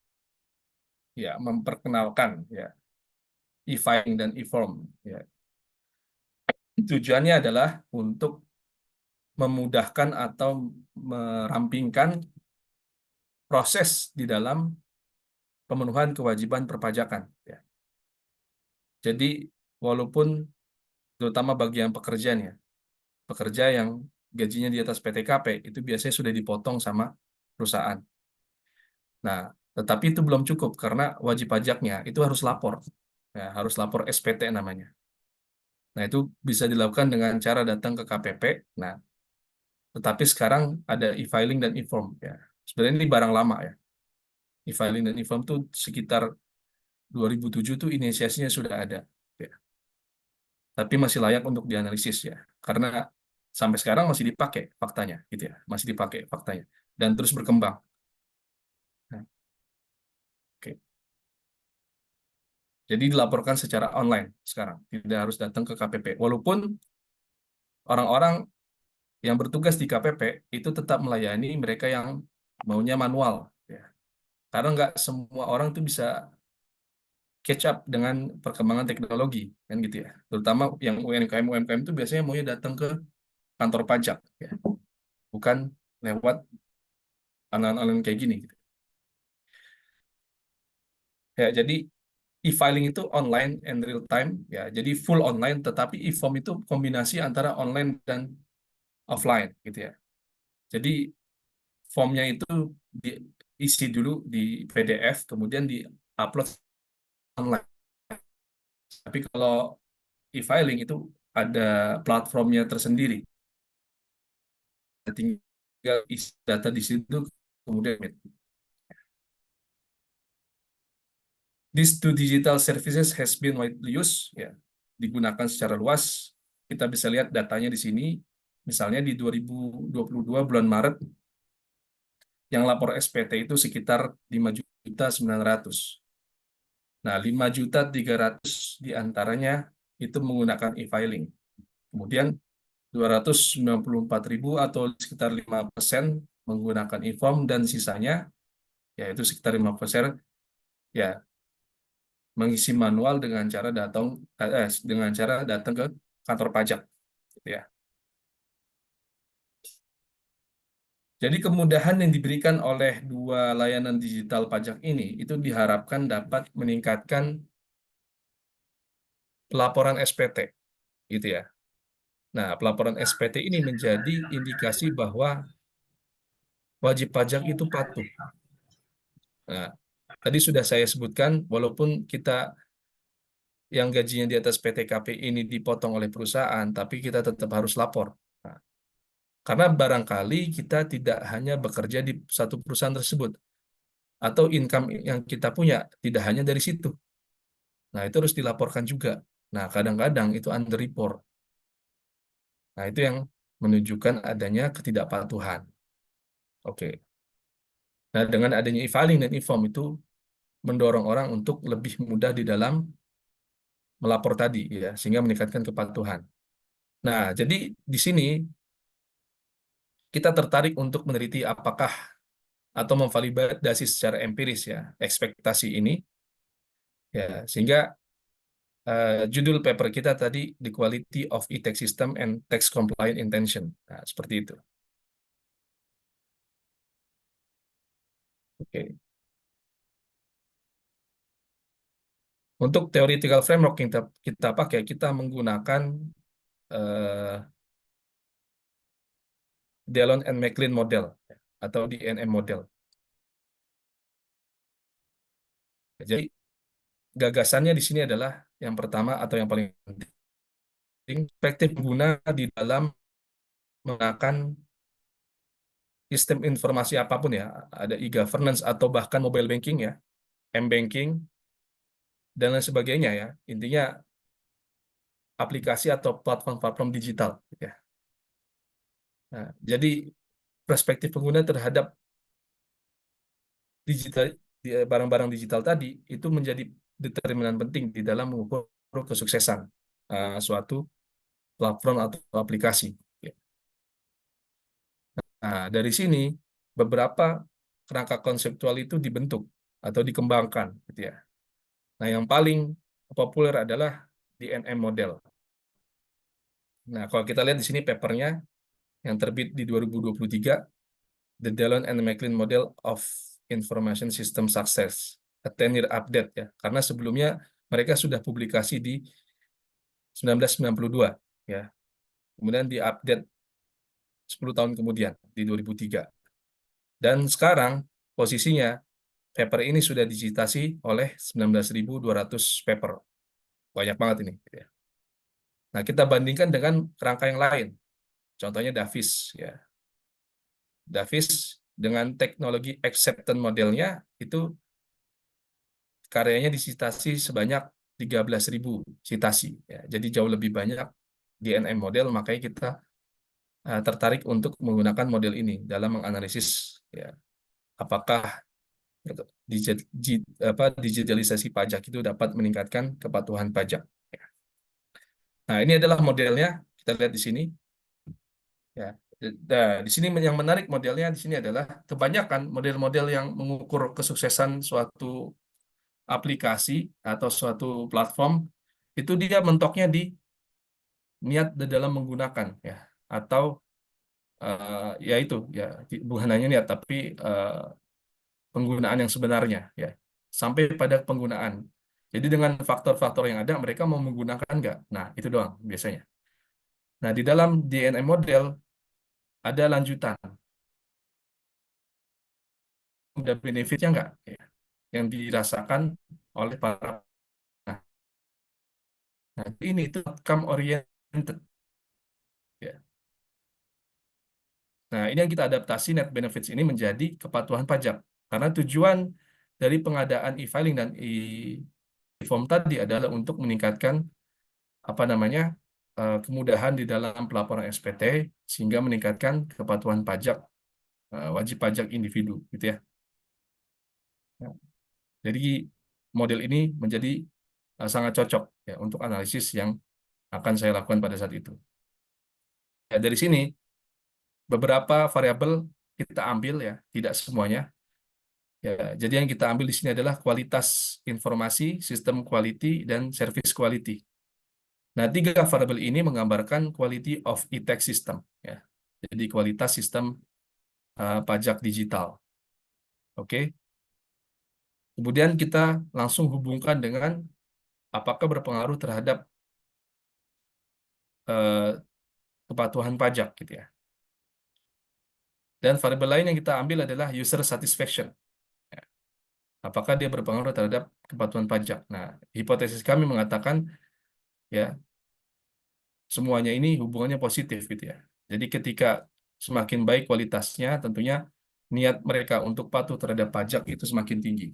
ya, memperkenalkan ya e-filing dan e-form. Ya. Tujuannya adalah untuk memudahkan atau merampingkan proses di dalam pemenuhan kewajiban perpajakan. Ya. Jadi walaupun terutama bagi yang pekerja yang gajinya di atas PTKP itu biasanya sudah dipotong sama perusahaan. Nah, tetapi itu belum cukup karena wajib pajaknya itu harus lapor, ya, harus lapor SPT namanya. Nah, itu bisa dilakukan dengan cara datang ke KPP. Nah, tetapi sekarang ada e-filing dan e-form. Ya. Sebenarnya ini barang lama ya. E-filing dan e-form itu sekitar 2007 tuh inisiasinya sudah ada. Ya. Tapi masih layak untuk dianalisis ya. Karena sampai sekarang masih dipakai faktanya, gitu ya. Masih dipakai faktanya. Dan terus berkembang. Nah, oke. Jadi dilaporkan secara online sekarang. Tidak harus datang ke KPP. Walaupun orang-orang yang bertugas di KPP itu tetap melayani mereka yang maunya manual. Ya. Karena nggak semua orang itu bisa catch up dengan perkembangan teknologi, kan gitu ya. Terutama yang UMKM itu biasanya maunya datang ke kantor pajak, ya. Bukan lewat online kayak gini. Gitu. Ya, jadi e-filing itu online and real time, ya. Jadi full online, tetapi e-form itu kombinasi antara online dan offline, gitu ya. Jadi formnya itu diisi dulu di PDF, kemudian di-upload online. Tapi kalau e-filing itu ada platformnya tersendiri. Tinggal isi data di situ, kemudian these two digital services has been widely used, ya, digunakan secara luas. Kita bisa lihat datanya di sini. Misalnya di 2022 bulan Maret, yang lapor SPT itu sekitar 5.900.000. Nah, 5.300.000 diantaranya itu menggunakan e-filing. Kemudian 294.000 atau sekitar 5% menggunakan e-form, dan sisanya yaitu sekitar 5% ya mengisi manual dengan cara datang ke kantor pajak, gitu ya. Jadi kemudahan yang diberikan oleh dua layanan digital pajak ini itu diharapkan dapat meningkatkan pelaporan SPT, gitu ya. Nah, pelaporan SPT ini menjadi indikasi bahwa wajib pajak itu patuh. Nah, tadi sudah saya sebutkan, walaupun kita yang gajinya di atas PTKP ini dipotong oleh perusahaan, tapi kita tetap harus lapor. Nah, karena barangkali kita tidak hanya bekerja di satu perusahaan tersebut, atau income yang kita punya tidak hanya dari situ. Nah, itu harus dilaporkan juga. Nah, kadang-kadang itu under report. Nah, itu yang menunjukkan adanya ketidakpatuhan. Oke. Nah, dengan adanya e-filing dan e-form itu mendorong orang untuk lebih mudah di dalam melapor tadi, ya, sehingga meningkatkan kepatuhan. Nah, jadi di sini kita tertarik untuk meneliti apakah atau memvalidasi secara empiris ya ekspektasi ini, ya, sehingga judul paper kita tadi The Quality of e-tax System and Tax Compliant Intention. Nah, seperti itu. Oke. Untuk theoretical framework yang kita pakai, kita menggunakan uh, Dallon and McLean model atau DNM model. Jadi gagasannya di sini adalah yang pertama atau yang paling penting, perspektif pengguna di dalam menggunakan sistem informasi apapun ya, ada e-governance atau bahkan mobile banking ya, m-banking dan lain sebagainya ya. Intinya aplikasi atau platform-platform digital ya. Nah, jadi perspektif pengguna terhadap digital barang-barang digital tadi itu menjadi determinan penting di dalam mengukur kesuksesan suatu platform atau aplikasi. Nah, dari sini beberapa kerangka konseptual itu dibentuk atau dikembangkan, gitu ya. Nah, yang paling populer adalah DNM model. Nah, kalau kita lihat di sini papernya yang terbit di 2023, The Dallon and McLean Model of Information System Success, a 10-year update ya. Karena sebelumnya mereka sudah publikasi di 1992 ya. Kemudian diupdate 10 tahun kemudian di 2003. Dan sekarang posisinya paper ini sudah digitasi oleh 19.200 paper. Banyak banget ini. Nah, kita bandingkan dengan kerangka yang lain. Contohnya Davis. Ya. Davis dengan teknologi acceptance modelnya itu karyanya disitasi sebanyak 13.000 citasi. Ya. Jadi jauh lebih banyak DNM model, makanya kita tertarik untuk menggunakan model ini dalam menganalisis ya, apakah digitalisasi pajak itu dapat meningkatkan kepatuhan pajak. Nah, ini adalah modelnya. Kita lihat di sini. Ya. Nah, di sini yang menarik modelnya di sini adalah kebanyakan model-model yang mengukur kesuksesan suatu aplikasi atau suatu platform itu dia mentoknya di niat di dalam menggunakan ya atau ya itu ya bukan hanya niat tapi penggunaan yang sebenarnya ya sampai pada penggunaan. Jadi dengan faktor-faktor yang ada mereka mau menggunakan nggak? Nah itu doang biasanya. Nah di dalam DNM model ada lanjutan. Ada benefitnya nggak? Ya, yang dirasakan oleh para. Nah ini itu outcome oriented. Ya. Nah ini yang kita adaptasi net benefits ini menjadi kepatuhan pajak. Karena tujuan dari pengadaan e-filing dan e-form tadi adalah untuk meningkatkan apa namanya kemudahan di dalam pelaporan SPT sehingga meningkatkan kepatuhan pajak wajib pajak individu gitu ya. Nah, jadi model ini menjadi sangat cocok ya untuk analisis yang akan saya lakukan pada saat itu. Ya, dari sini beberapa variabel kita ambil ya, tidak semuanya. Ya, jadi yang kita ambil di sini adalah kualitas informasi, sistem quality, dan service quality. Nah, 3 variabel ini menggambarkan quality of e-tax system. Ya. Jadi kualitas sistem pajak digital. Oke. Kemudian kita langsung hubungkan dengan apakah berpengaruh terhadap kepatuhan pajak gitu ya. Dan variabel lain yang kita ambil adalah user satisfaction. Ya. Apakah dia berpengaruh terhadap kepatuhan pajak? Nah, hipotesis kami mengatakan ya semuanya ini hubungannya positif gitu ya. Jadi ketika semakin baik kualitasnya, tentunya niat mereka untuk patuh terhadap pajak itu semakin tinggi.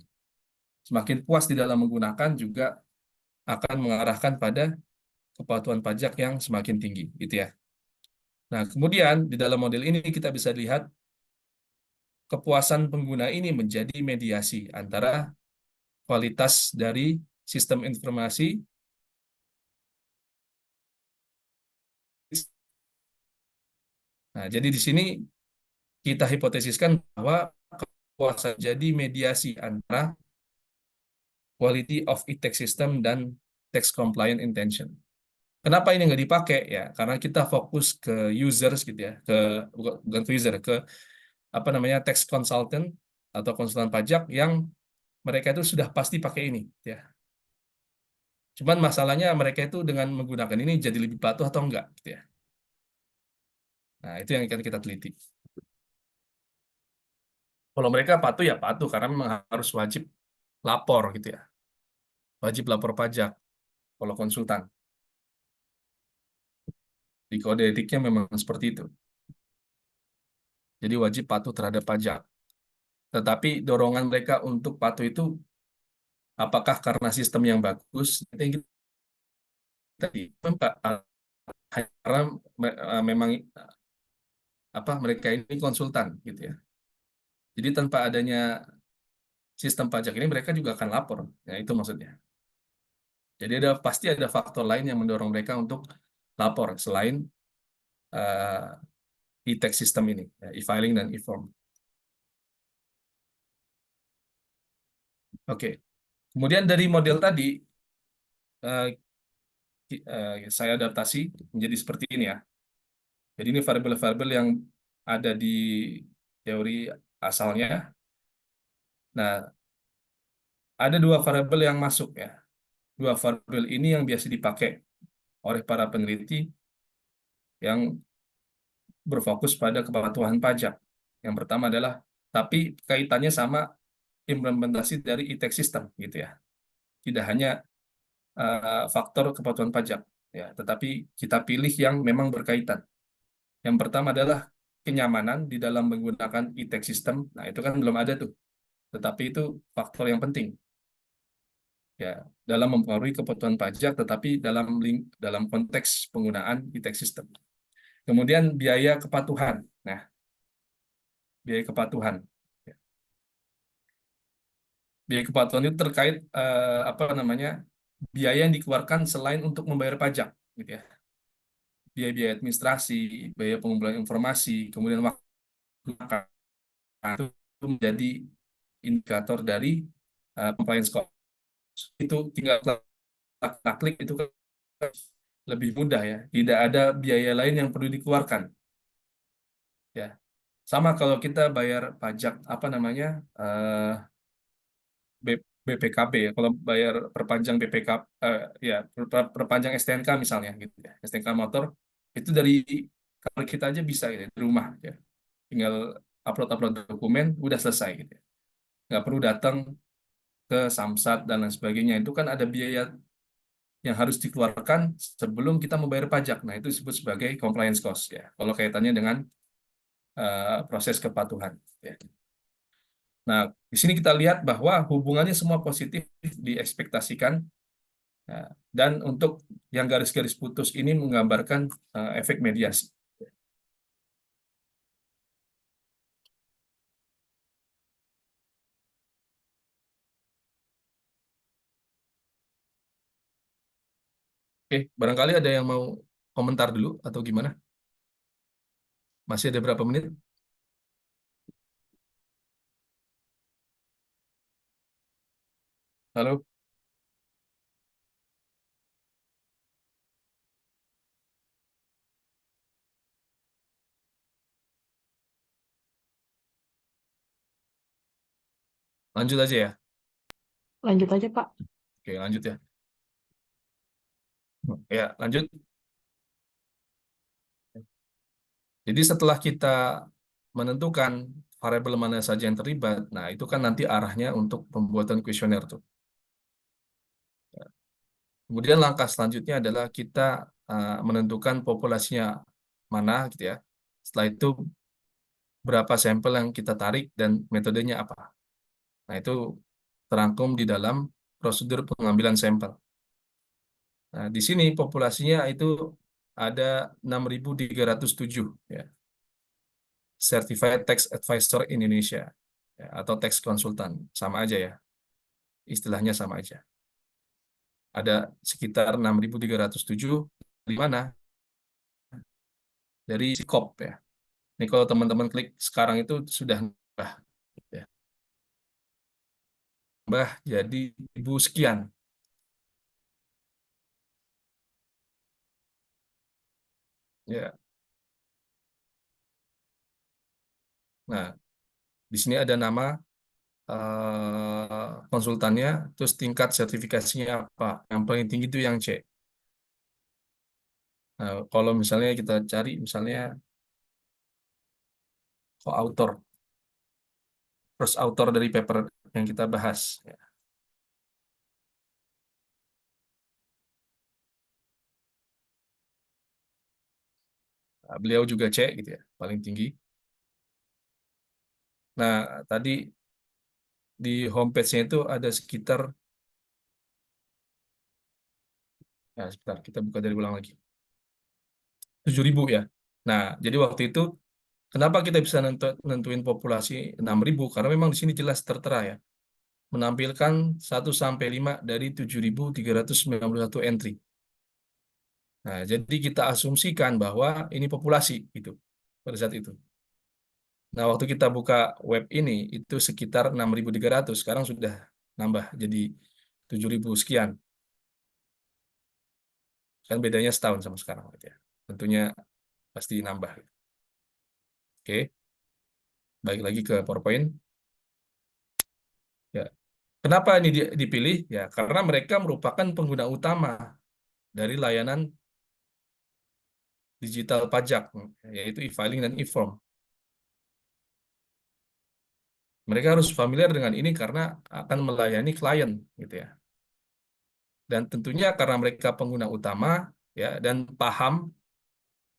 Semakin puas di dalam menggunakan juga akan mengarahkan pada kepatuhan pajak yang semakin tinggi, gitu ya. Nah, kemudian di dalam model ini kita bisa lihat kepuasan pengguna ini menjadi mediasi antara kualitas dari sistem informasi. Nah, jadi di sini kita hipotesiskan bahwa kepuasan jadi mediasi antara quality of e-tax system dan tax compliant intention. Kenapa ini nggak dipakai ya? Karena kita fokus ke users gitu ya, bukan ke user, ke apa namanya tax consultant atau konsultan pajak yang mereka itu sudah pasti pakai ini ya. Cuman masalahnya mereka itu dengan menggunakan ini jadi lebih patuh atau enggak gitu ya. Nah, itu yang akan kita teliti. Kalau mereka patuh ya patuh karena memang harus wajib lapor gitu ya. Wajib lapor pajak kalau konsultan. Di kode etiknya memang seperti itu. Jadi wajib patuh terhadap pajak. Tetapi dorongan mereka untuk patuh itu apakah karena sistem yang bagus? Itu yang tadi karena memang apa mereka ini konsultan gitu ya. Jadi tanpa adanya sistem pajak ini mereka juga akan lapor. Ya itu maksudnya. Jadi pasti ada faktor lain yang mendorong mereka untuk lapor selain e-tax system ini, ya, e-filing dan e-form. Oke. Kemudian dari model tadi eh, saya adaptasi menjadi seperti ini ya. Jadi ini variabel-variabel yang ada di teori asalnya. Nah, ada dua variabel yang masuk ya. Dua variabel ini yang biasa dipakai oleh para peneliti yang berfokus pada kepatuhan pajak. Yang pertama adalah, tapi kaitannya sama implementasi dari e-tax system gitu ya. Tidak hanya faktor kepatuhan pajak ya, tetapi kita pilih yang memang berkaitan. Yang pertama adalah kenyamanan di dalam menggunakan e-tax system. Nah, itu kan belum ada tuh. Tetapi itu faktor yang penting ya dalam mempengaruhi kepatuhan pajak, tetapi dalam konteks penggunaan e-tax system. Kemudian biaya kepatuhan. Nah, biaya kepatuhan. Biaya kepatuhan itu terkait apa namanya biaya yang dikeluarkan selain untuk membayar pajak, gitu ya. Biaya-biaya administrasi, biaya pengumpulan informasi, kemudian waktu makan itu menjadi indikator dari compliance cost. Itu tinggal klik itu kan lebih mudah ya. Tidak ada biaya lain yang perlu dikeluarkan. Ya, sama kalau kita bayar pajak apa namanya BPKB ya. Kalau bayar perpanjang BPK ya perpanjang STNK misalnya gitu ya. STNK motor itu dari kalau kita aja bisa gitu ya, di rumah ya. Tinggal upload dokumen udah selesai gitu ya. Nggak perlu datang ke Samsat dan lain sebagainya. Itu kan ada biaya yang harus dikeluarkan sebelum kita membayar pajak. Nah, itu disebut sebagai compliance cost ya. Kalau kaitannya dengan proses kepatuhan ya. Nah, di sini kita lihat bahwa hubungannya semua positif diekspektasikan. Ya, dan untuk yang garis-garis putus ini menggambarkan efek mediasi. Oke, barangkali ada yang mau komentar dulu atau gimana? Masih ada berapa menit? Halo? Lanjut aja ya? Lanjut aja, Pak. Oke, lanjut ya. Ya, lanjut. Jadi setelah kita menentukan variabel mana saja yang terlibat, nah itu kan nanti arahnya untuk pembuatan kuesioner tuh. Kemudian langkah selanjutnya adalah kita menentukan populasinya mana gitu ya. Setelah itu berapa sampel yang kita tarik dan metodenya apa. Nah, itu terangkum di dalam prosedur pengambilan sampel. Nah, di sini populasinya itu ada 6.307 ya. Certified Tax Advisor Indonesia ya, atau tax konsultan sama aja ya. Istilahnya sama aja. Ada sekitar 6.307 di mana? Dari Sikop ya. Ini kalau teman-teman klik sekarang itu sudah nambah ya. Nambah jadi 1.000 sekian. Ya. Nah, di sini ada nama konsultannya, terus tingkat sertifikasinya apa. Yang paling tinggi itu yang C. Nah, kalau misalnya kita cari misalnya co-author, first author dari paper yang kita bahas. Ya. Nah, beliau juga C gitu ya, paling tinggi. Nah, tadi di homepage-nya itu ada sekitar, ya sebentar, kita buka dari ulang lagi. 7.000 ya. Nah, jadi waktu itu kenapa kita bisa nentuin populasi 6.000? Karena memang di sini jelas tertera ya, menampilkan 1-5 dari 7.391 entry. Nah, jadi kita asumsikan bahwa ini populasi itu pada saat itu. Nah, waktu kita buka web ini itu sekitar 6.300, sekarang sudah nambah jadi 7.000 sekian. Kan bedanya setahun sama sekarang gitu ya. Tentunya pasti nambah. Oke, balik lagi ke PowerPoint. Ya. Kenapa ini dipilih? Ya, karena mereka merupakan pengguna utama dari layanan digital pajak, yaitu e-filing dan e-form. Mereka harus familiar dengan ini karena akan melayani klien, gitu ya. Dan tentunya karena mereka pengguna utama, ya, dan paham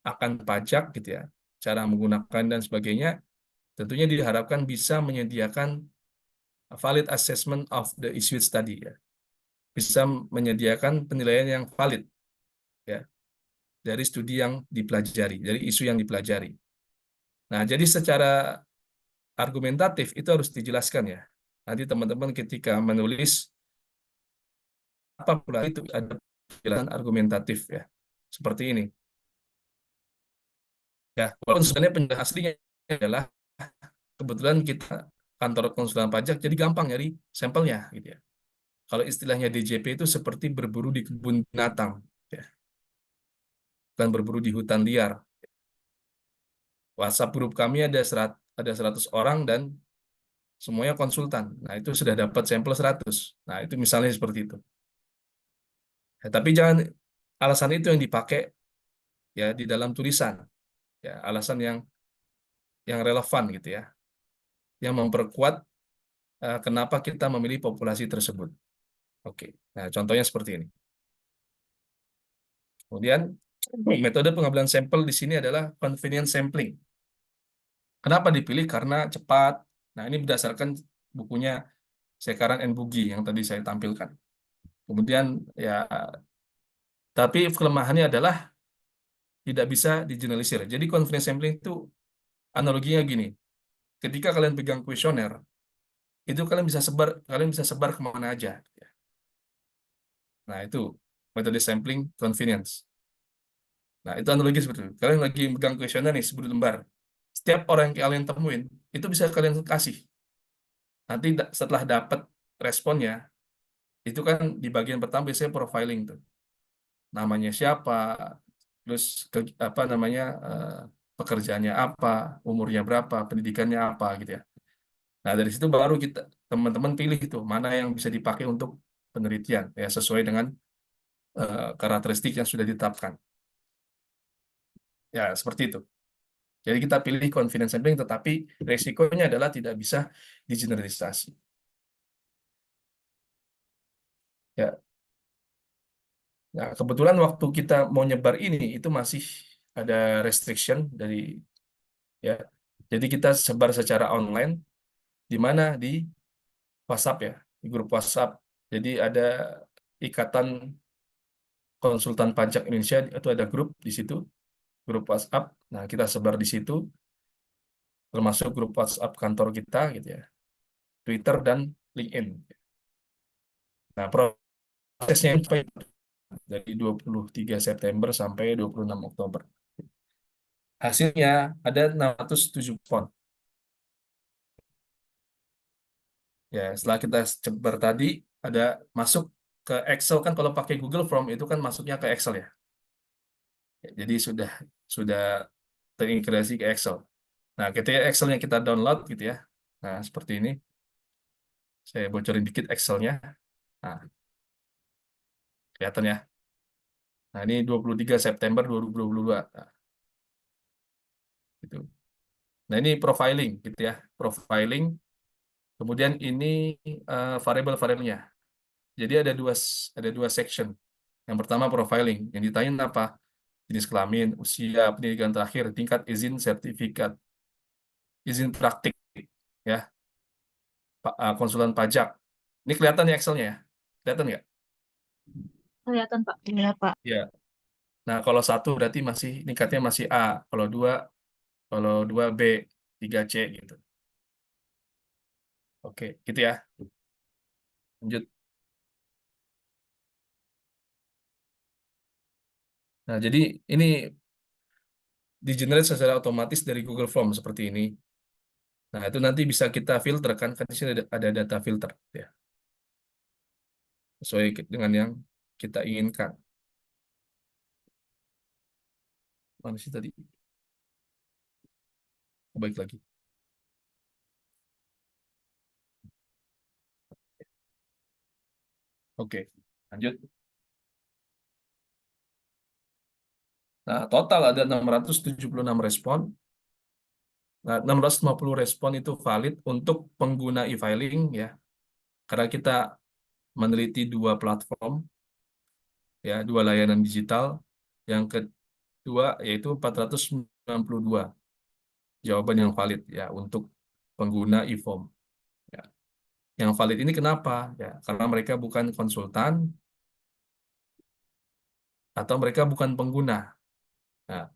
akan pajak, gitu ya, cara menggunakan dan sebagainya, tentunya diharapkan bisa menyediakan valid assessment of the issued study, ya. Bisa menyediakan penilaian yang valid, ya, dari studi yang dipelajari, dari isu yang dipelajari. Nah, jadi secara argumentatif itu harus dijelaskan ya. Nanti teman-teman ketika menulis apa pula itu ada penjelasan argumentatif ya. Seperti ini. Ya, walaupun sebenarnya penjelasan aslinya adalah kebetulan kita kantor konsulan pajak jadi gampang nyari sampelnya gitu ya. Kalau istilahnya DJP itu seperti berburu di kebun binatang ya. Bukan berburu di hutan liar. WhatsApp grup kami ada 100 orang dan semuanya konsultan. Nah, itu sudah dapat sampel 100. Nah, itu misalnya seperti itu. Ya, tapi jangan alasan itu yang dipakai ya di dalam tulisan. Ya, alasan yang relevan gitu ya. Yang memperkuat kenapa kita memilih populasi tersebut. Oke. Nah, contohnya seperti ini. Kemudian metode pengambilan sampel di sini adalah convenience sampling. Kenapa dipilih? Karena cepat. Nah, ini berdasarkan bukunya Sekaran and Bugi yang tadi saya tampilkan. Kemudian ya, tapi kelemahannya adalah tidak bisa digeneralisir. Jadi convenience sampling itu analoginya gini. Ketika kalian pegang kuesioner, itu kalian bisa sebar kemana aja. Nah, itu metode sampling convenience. Nah, itu analogi seperti itu. Kalian lagi pegang kuesioner nih, 10 lembar. Setiap orang yang kalian temuin, itu bisa kalian kasih. Nanti setelah dapat responnya, itu kan di bagian pertama biasanya profiling tuh. Namanya siapa, terus apa namanya, pekerjaannya apa, umurnya berapa, pendidikannya apa gitu ya. Nah, dari situ baru kita teman-teman pilih itu mana yang bisa dipakai untuk penelitian ya sesuai dengan karakteristik yang sudah ditetapkan. Ya, seperti itu. Jadi kita pilih confidence sampling, tetapi resikonya adalah tidak bisa digeneralisasi. Ya, nah kebetulan waktu kita mau nyebar ini itu masih ada restriction dari ya. Jadi kita sebar secara online di mana di WhatsApp ya, di grup WhatsApp. Jadi ada Ikatan Konsultan Pajak Indonesia itu ada grup di situ, grup WhatsApp. Nah, kita sebar di situ termasuk grup WhatsApp kantor kita gitu ya. Twitter dan LinkedIn. Nah, prosesnya dari 23 September sampai 26 Oktober. Hasilnya ada 607 font. Ya, setelah kita sebar tadi, ada masuk ke Excel kan kalau pakai Google Form itu kan masuknya ke Excel ya. Jadi sudah sudah terintegrasi ke Excel. Nah, ketika Excelnya kita download gitu ya. Nah, seperti ini. Saya bocorin dikit Excelnya. Nah, kelihatan ya. Nah, ini 23 September 2022. Nah, gitu. Nah, ini profiling gitu ya. Profiling. Kemudian ini variabel-variabelnya. Jadi ada dua section. Yang pertama profiling. Yang ditanyain apa? Jenis kelamin, usia, pendidikan terakhir, tingkat izin sertifikat, izin praktik, ya, konsulan pajak. Ini kelihatan ya Excelnya ya? Kelihatan nggak? Kelihatan Pak. Iya Pak. Ya. Nah, kalau satu berarti masih tingkatnya masih A, kalau dua B, 3C gitu. Oke, gitu ya. Lanjut. Nah, jadi ini di-generate secara otomatis dari Google Form seperti ini. Nah, itu nanti bisa kita filter kan di sini ada data filter ya. Sesuai dengan yang kita inginkan. Mana sih tadi? Baik lagi. Oke, lanjut. Nah, total ada 676 respon. Nah, 650 respon itu valid untuk pengguna e-filing ya. Karena kita meneliti dua platform ya, dua layanan digital. Yang kedua yaitu 492 jawaban yang valid ya untuk pengguna e-form. Ya. Yang valid ini kenapa? Ya, karena mereka bukan konsultan atau mereka bukan pengguna. Nah,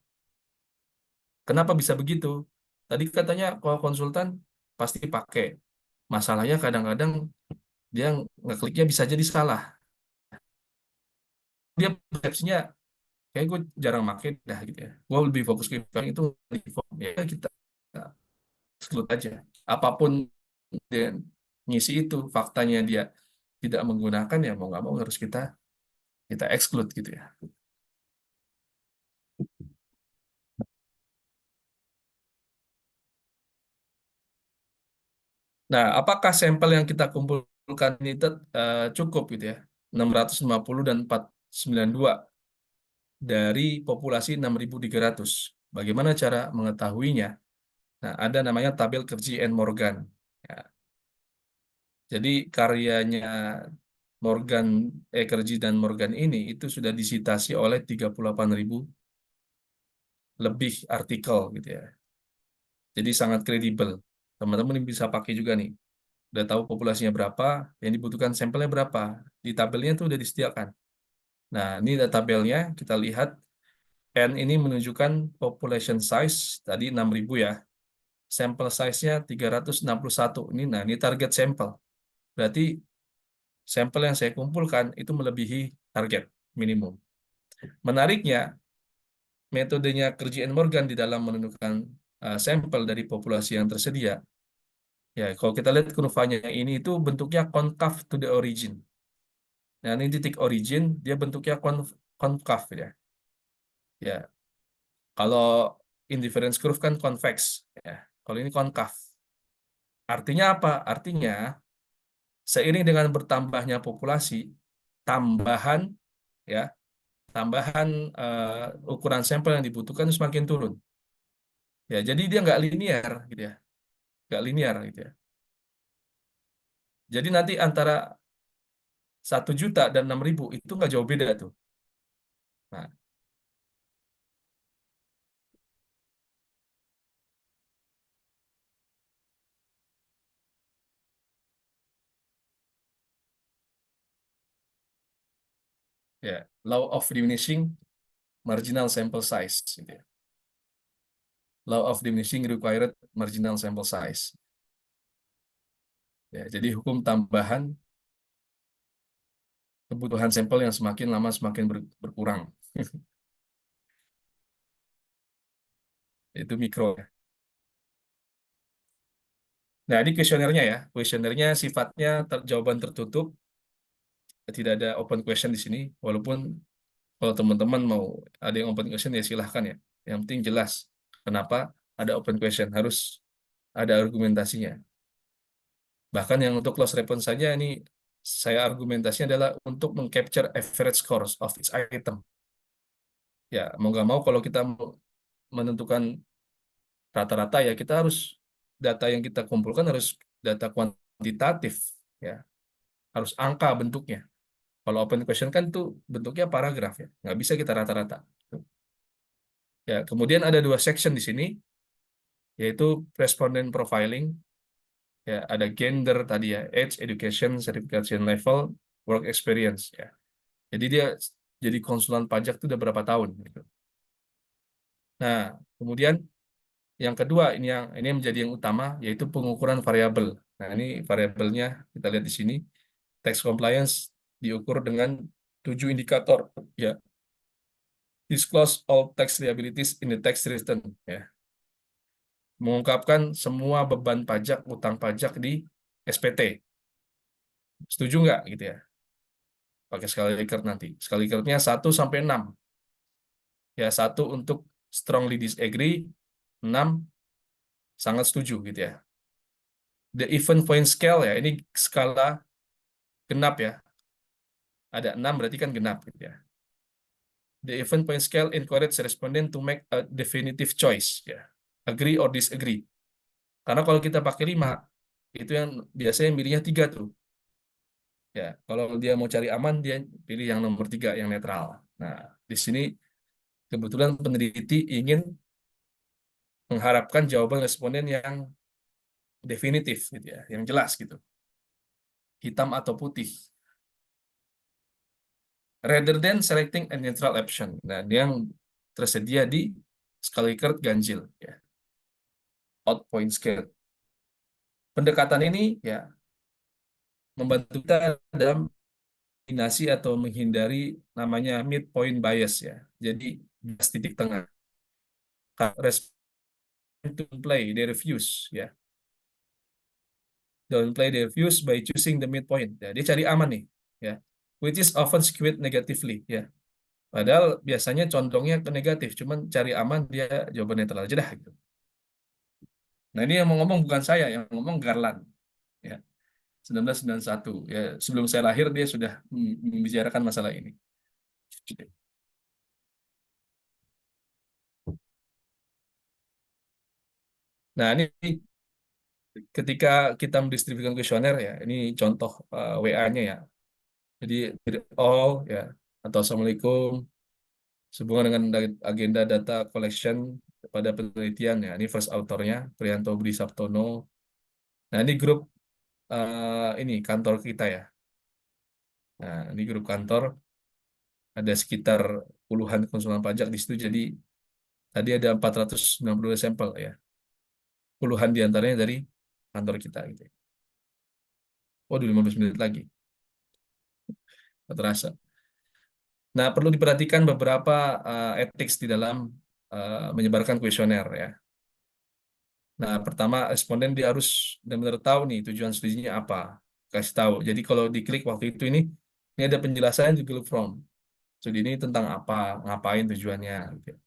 kenapa bisa begitu? Tadi katanya kalau konsultan pasti pakai. Masalahnya kadang-kadang dia ngekliknya bisa jadi salah. Dia persepsinya kayak gue jarang pakai dah gitu ya. Gue lebih fokus ke yang itu di form. Ya kita exclude aja. Apapun dia ngisi itu, faktanya dia tidak menggunakan ya mau nggak mau harus kita exclude gitu ya. Nah, apakah sampel yang kita kumpulkan ini cukup gitu ya? 650 dan 492 dari populasi 6.300. Bagaimana cara mengetahuinya? Nah, ada namanya tabel Kerji and Morgan. Ya. Jadi karyanya Kerji dan Morgan ini itu sudah disitasi oleh 38.000 lebih artikel gitu ya. Jadi sangat kredibel. Teman-teman bisa pakai juga nih. Udah tahu populasinya berapa, yang dibutuhkan sampelnya berapa. Di tabelnya itu udah disediakan. Nah, ini ada tabelnya, kita lihat N ini menunjukkan population size tadi 6.000 ya. Sampel size-nya 361. Ini target sampel. Berarti sampel yang saya kumpulkan itu melebihi target minimum. Menariknya, metodenya Kerji and Morgan di dalam menentukan sampel dari populasi yang tersedia. Ya, kalau kita lihat kurvanya ini itu bentuknya concave to the origin. Nah, ini titik origin, dia bentuknya concave ya. Ya, kalau indifference curve kan convex ya. Kalau ini concave. Artinya apa? Artinya seiring dengan bertambahnya populasi, tambahan ya, tambahan ukuran sampel yang dibutuhkan semakin turun. Ya, jadi dia nggak linear gitu ya. Nggak linear gitu ya. Jadi nanti antara 1 juta dan 6.000 itu nggak jauh beda tuh. Nah, ya, law of diminishing marginal sample size gitu ya. Law of diminishing required marginal sample size. Ya, jadi hukum tambahan kebutuhan sampel yang semakin lama semakin berkurang. Itu mikro ya. Nah, ini kuesionernya ya. Kuesionernya sifatnya jawaban tertutup. Tidak ada open question di sini. Walaupun kalau teman-teman mau ada yang open question ya silahkan ya. Yang penting jelas kenapa ada open question, harus ada argumentasinya. Bahkan yang untuk close response saja ini saya argumentasinya adalah untuk mengcapture average scores of each item. Ya, mau nggak mau kalau kita menentukan rata-rata ya kita harus data yang kita kumpulkan harus data kuantitatif ya, harus angka bentuknya. Kalau open question kan tuh bentuknya paragraf ya, nggak bisa kita rata-rata. Ya, kemudian ada 2 section di sini, yaitu respondent profiling. Ya, ada gender tadi ya, age, education, certification level, work experience ya. Jadi dia jadi konsulan pajak itu udah berapa tahun gitu. Nah, kemudian yang kedua ini yang menjadi yang utama yaitu pengukuran variabel. Nah, ini variabelnya kita lihat di sini. Tax compliance diukur dengan 7 indikator ya. Disclose all tax liabilities in the tax return ya. Mengungkapkan semua beban pajak, utang pajak di SPT. Setuju nggak gitu ya? Pakai skala Likert nanti. Skala Likertnya 1 sampai 6. Ya, 1 untuk strongly disagree, 6 sangat setuju gitu ya. The even point scale ya, ini skala genap ya. Ada 6 berarti kan genap gitu ya. The even point scale encourage respondent to make a definitive choice ya. Agree or disagree. Karena kalau kita pakai 5, itu yang biasanya milihnya 3 tuh. Ya, kalau dia mau cari aman, dia pilih yang nomor 3, yang netral. Nah, di sini kebetulan peneliti ingin mengharapkan jawaban responden yang definitif, gitu ya, yang jelas gitu, hitam atau putih. Rather than selecting a neutral option. Nah, dia yang tersedia di skala Likert ganjil, ya, odd point scale. Pendekatan ini ya membantu kita dalam eliminasi atau menghindari namanya midpoint bias ya. Jadi titik tengah. Respond to play their views ya. Downplay their views by choosing the midpoint. Ya, dia cari aman nih, ya, which is often skewed negatively, ya. Padahal biasanya condongnya ke negatif, cuman cari aman dia jawaban netral aja dah gitu. Nah, ini yang mau ngomong bukan saya, yang ngomong Garland, ya, 1991. Ya, sebelum saya lahir dia sudah membicarakan masalah ini. Nah, ini ketika kita mendistribusikan kuesioner ya, ini contoh WA-nya ya. Jadi all ya, atau Assalamualaikum, sehubungan dengan agenda data collection pada penelitian ya. Ini first authornya Priyanto Budi Saptono. Nah, ini grup ini kantor kita ya. Nah, ini grup kantor ada sekitar puluhan konsulen pajak di situ. Jadi tadi ada 492 sampel ya. Puluhan diantaranya dari kantor kita gitu. Waduh, 15 menit lagi. Tak terasa. Nah, perlu diperhatikan beberapa etik di dalam menyebarkan kuesioner ya. Nah, pertama responden dia harus benar-benar tahu nih tujuan studinya apa. Kasih tahu. Jadi kalau diklik waktu itu ini ada penjelasan di Google Form. Studi ini tentang apa, ngapain tujuannya. Gitu.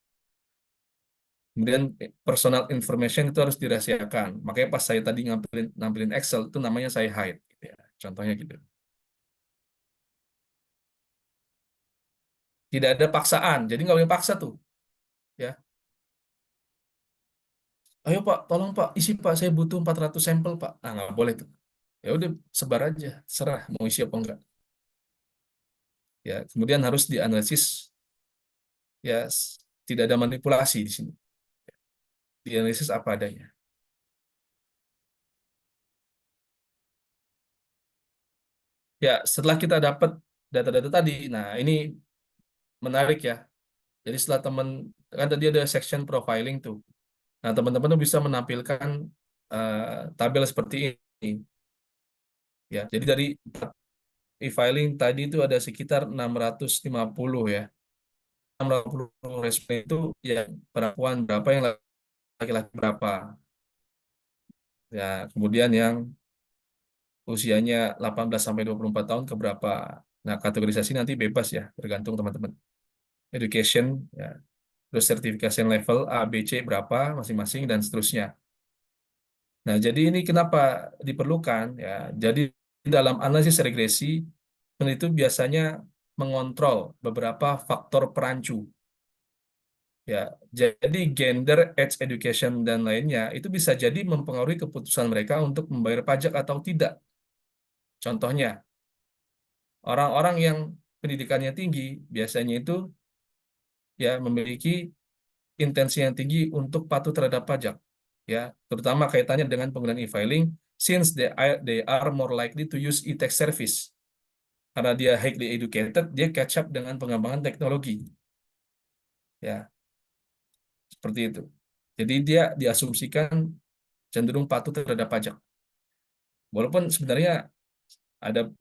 Kemudian personal information itu harus dirahasiakan. Makanya pas saya tadi nampilin Excel itu namanya saya hide. Gitu ya. Contohnya gitu. Tidak ada paksaan. Jadi nggak boleh paksa tuh. Ya. Ayo Pak, tolong Pak, isi Pak, saya butuh 400 sampel Pak. Ah, nggak boleh tuh. Ya udah, sebar aja, serah mau isi apa enggak. Ya, kemudian harus dianalisis, ya, tidak ada manipulasi di sini. Dianalisis apa adanya. Ya, setelah kita dapat data-data tadi, nah ini menarik ya. Jadi setelah kan tadi ada section profiling tuh. Nah, teman-teman tuh bisa menampilkan tabel seperti ini. Ya, jadi dari e-filing tadi itu ada sekitar 650 ya. 650 respon itu ya perempuan berapa, yang laki-laki berapa. Ya, kemudian yang usianya 18 sampai 24 tahun ke berapa. Nah, kategorisasi nanti bebas ya, tergantung teman-teman. Education ya, terus certification level A, B, C berapa masing-masing, dan seterusnya. Nah, jadi ini kenapa diperlukan ya? Jadi dalam analisis regresi itu biasanya mengontrol beberapa faktor perancu. Ya, jadi gender, age, education dan lainnya itu bisa jadi mempengaruhi keputusan mereka untuk membayar pajak atau tidak. Contohnya, orang-orang yang pendidikannya tinggi biasanya itu ya memiliki intensi yang tinggi untuk patuh terhadap pajak. Ya, terutama kaitannya dengan penggunaan e-filing, since they are more likely to use e-tax service. Karena dia highly educated, dia catch up dengan pengembangan teknologi. Ya, seperti itu. Jadi dia diasumsikan cenderung patuh terhadap pajak. Walaupun sebenarnya ada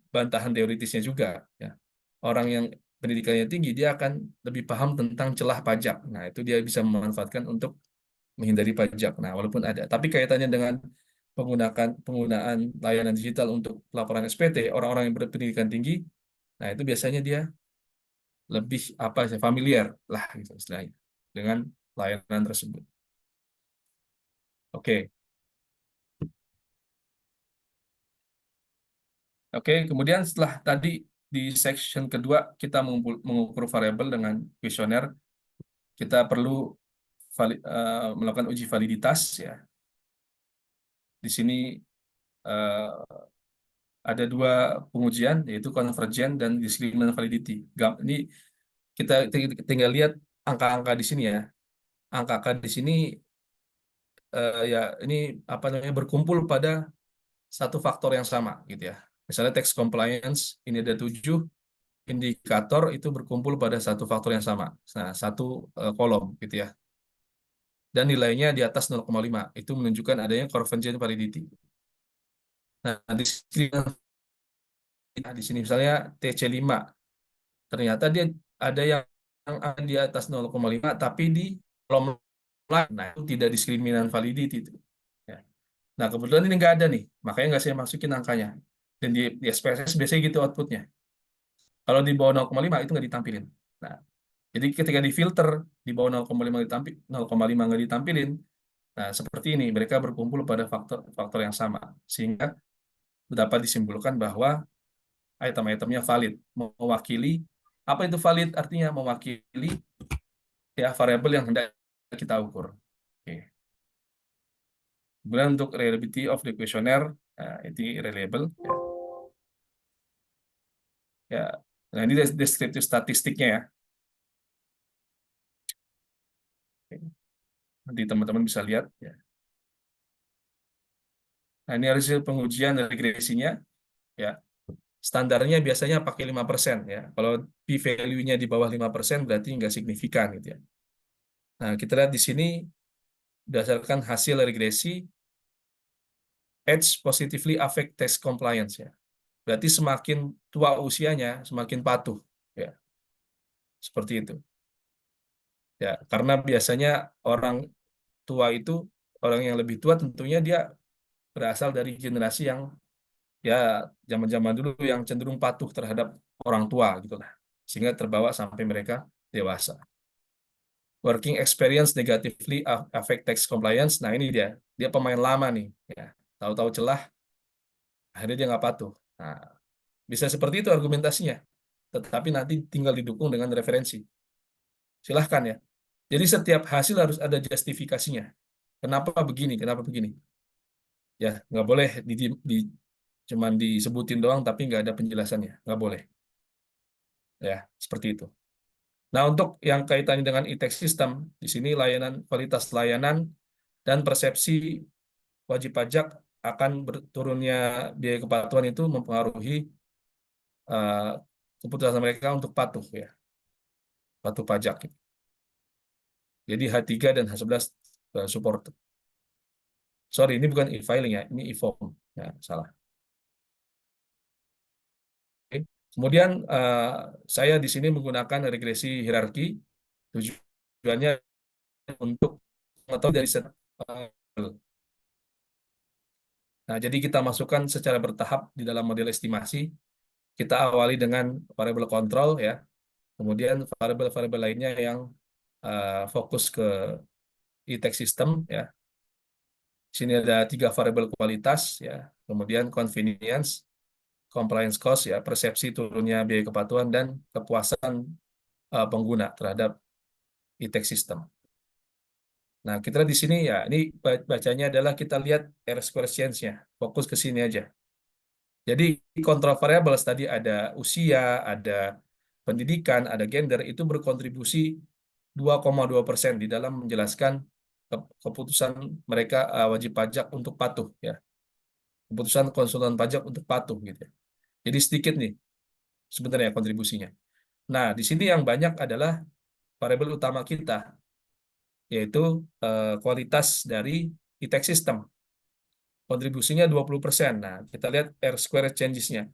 bantahan teoritisnya juga. Ya. Orang yang pendidikannya tinggi, dia akan lebih paham tentang celah pajak. Nah, itu dia bisa memanfaatkan untuk menghindari pajak. Nah, walaupun ada. Tapi kaitannya dengan penggunaan layanan digital untuk laporan SPT, orang-orang yang berpendidikan tinggi, nah itu biasanya dia lebih familiar lah gitu istilahnya dengan layanan tersebut. Oke. Oke, kemudian setelah tadi di section kedua kita mengukur variabel dengan kuesioner, kita perlu melakukan uji validitas ya. Di sini ada dua pengujian, yaitu convergent dan discriminant validity. Ini kita tinggal lihat angka-angka di sini ya. Angka-angka di sini ya ini berkumpul pada satu faktor yang sama gitu ya. Misalnya tax compliance ini ada 7 indikator itu berkumpul pada satu faktor yang sama. Nah, satu kolom gitu ya. Dan nilainya di atas 0,5 itu menunjukkan adanya convergent validity. Nah, di sini misalnya TC5 ternyata dia ada yang di atas 0,5 tapi di kolom lain. Nah, itu tidak diskriminan validity itu. Ya. Nah, kebetulan ini nggak ada nih, makanya nggak saya masukin angkanya. Dan di SPSS biasanya gitu outputnya. Kalau di bawah 0,5 itu nggak ditampilin. Nah, jadi ketika difilter di bawah 0,5 0,5 nggak ditampilin, nah seperti ini mereka berkumpul pada faktor yang sama, sehingga dapat disimpulkan bahwa item-itemnya valid, mewakili apa itu valid artinya mewakili ya variabel yang hendak kita ukur. Oke. Kemudian untuk reliability of the questionnaire, itu reliable. Ya. Nah ini deskriptif statistiknya ya. Oke. Nanti teman-teman bisa lihat. Ya. Nah ini hasil pengujian regresinya. Ya. Standarnya biasanya pakai 5% ya. Kalau p-value-nya di bawah 5% berarti nggak signifikan gitu ya. Nah, kita lihat di sini berdasarkan hasil regresi, age positively affect tax compliance ya. Berarti semakin tua usianya, semakin patuh ya. Seperti itu. Ya, karena biasanya orang tua itu, orang yang lebih tua tentunya dia berasal dari generasi yang ya zaman-zaman dulu yang cenderung patuh terhadap orang tua gitulah. Sehingga terbawa sampai mereka dewasa. Working experience negatively affect tax compliance. Nah ini dia pemain lama nih, ya. Tahu-tahu celah, akhirnya dia nggak patuh. Nah, bisa seperti itu argumentasinya, tetapi nanti tinggal didukung dengan referensi. Silahkan ya. Jadi setiap hasil harus ada justifikasinya. Kenapa begini? Kenapa begini? Ya, nggak boleh cuman disebutin doang, tapi nggak ada penjelasannya. Nggak boleh. Ya, seperti itu. Nah, untuk yang kaitannya dengan e-tax system, di sini kualitas layanan dan persepsi wajib pajak akan berturunnya biaya kepatuhan itu mempengaruhi keputusan mereka untuk patuh ya. Patuh pajak. Jadi H3 dan H11 support. Sorry, ini bukan e-filing ya, ini e-form. Ya, salah. Oke. Kemudian saya di sini menggunakan regresi hierarki. Tujuannya untuk mengetahui dari nah, jadi kita masukkan secara bertahap di dalam model estimasi. Kita awali dengan variabel kontrol ya. Kemudian variabel-variabel lainnya yang fokus ke e-tax system ya. Di sini ada 3 variabel kualitas ya, kemudian convenience, compliance cost ya, persepsi turunnya biaya kepatuhan dan kepuasan pengguna terhadap e-tax system. Nah, kita lihat di sini ya, ini bacanya adalah kita lihat R-square change-nya. Fokus ke sini aja. Jadi kontrol variable tadi ada usia, ada pendidikan, ada gender, itu berkontribusi 2,2% di dalam menjelaskan keputusan mereka wajib pajak untuk patuh ya. Keputusan konsultan pajak untuk patuh gitu ya. Jadi sedikit nih sebenarnya kontribusinya. Nah, di sini yang banyak adalah variabel utama kita, yaitu kualitas dari e-tax system. Kontribusinya 20%. Nah, kita lihat R-square changes-nya.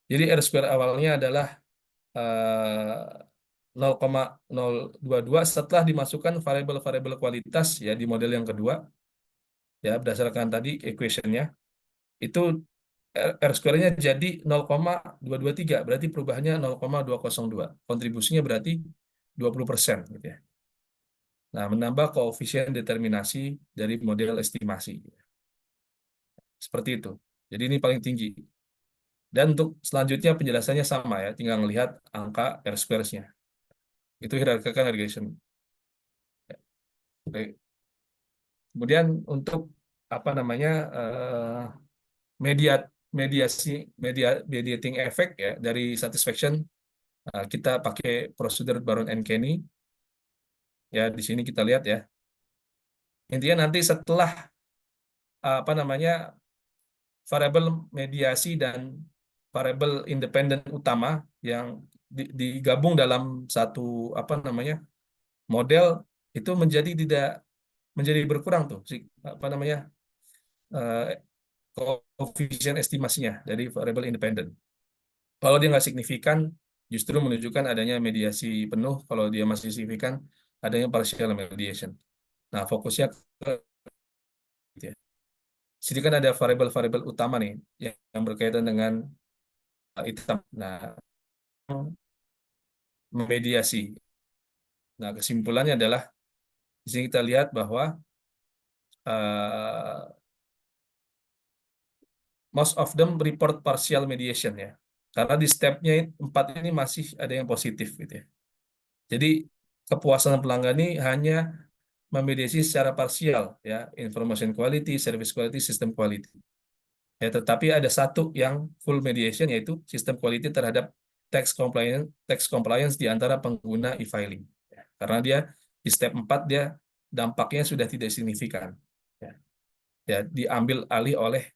Jadi R-square awalnya adalah 0,022 setelah dimasukkan variabel-variabel kualitas ya di model yang kedua, ya berdasarkan tadi equation-nya, itu R-square-nya jadi 0,223, berarti perubahannya 0,202. Kontribusinya berarti 20% gitu ya. Nah, menambah koefisien determinasi dari model estimasi. Seperti itu. Jadi ini paling tinggi. Dan untuk selanjutnya penjelasannya sama ya, tinggal melihat angka R-squares-nya. Itu hierarchical regression. Oke. Kemudian untuk apa namanya mediating effect ya dari satisfaction, kita pakai prosedur Baron and Kenny. Ya, di sini kita lihat ya. Intinya nanti setelah apa namanya variabel mediasi dan variabel independen utama yang digabung dalam satu apa namanya model, itu menjadi tidak menjadi berkurang tuh apa namanya eh, koefisien estimasinya dari variabel independen. Kalau dia nggak signifikan, justru menunjukkan adanya mediasi penuh. Kalau dia masih signifikan, adanya partial mediation. Nah, fokusnya ke gitu ya. Sini kan ada variabel-variabel utama nih yang berkaitan dengan hitam. Nah, memediasi. Nah, kesimpulannya adalah di sini kita lihat bahwa uh, most of them report partial mediation ya. Karena di stepnya 4 ini masih ada yang positif gitu ya. Jadi kepuasan pelanggan ini hanya memediasi secara parsial ya, information quality, service quality, system quality. Ya, tetapi ada satu yang full mediation yaitu sistem quality terhadap tax compliance di antara pengguna e-filing. Ya, karena dia di step 4 dia dampaknya sudah tidak signifikan. Ya, ya diambil alih oleh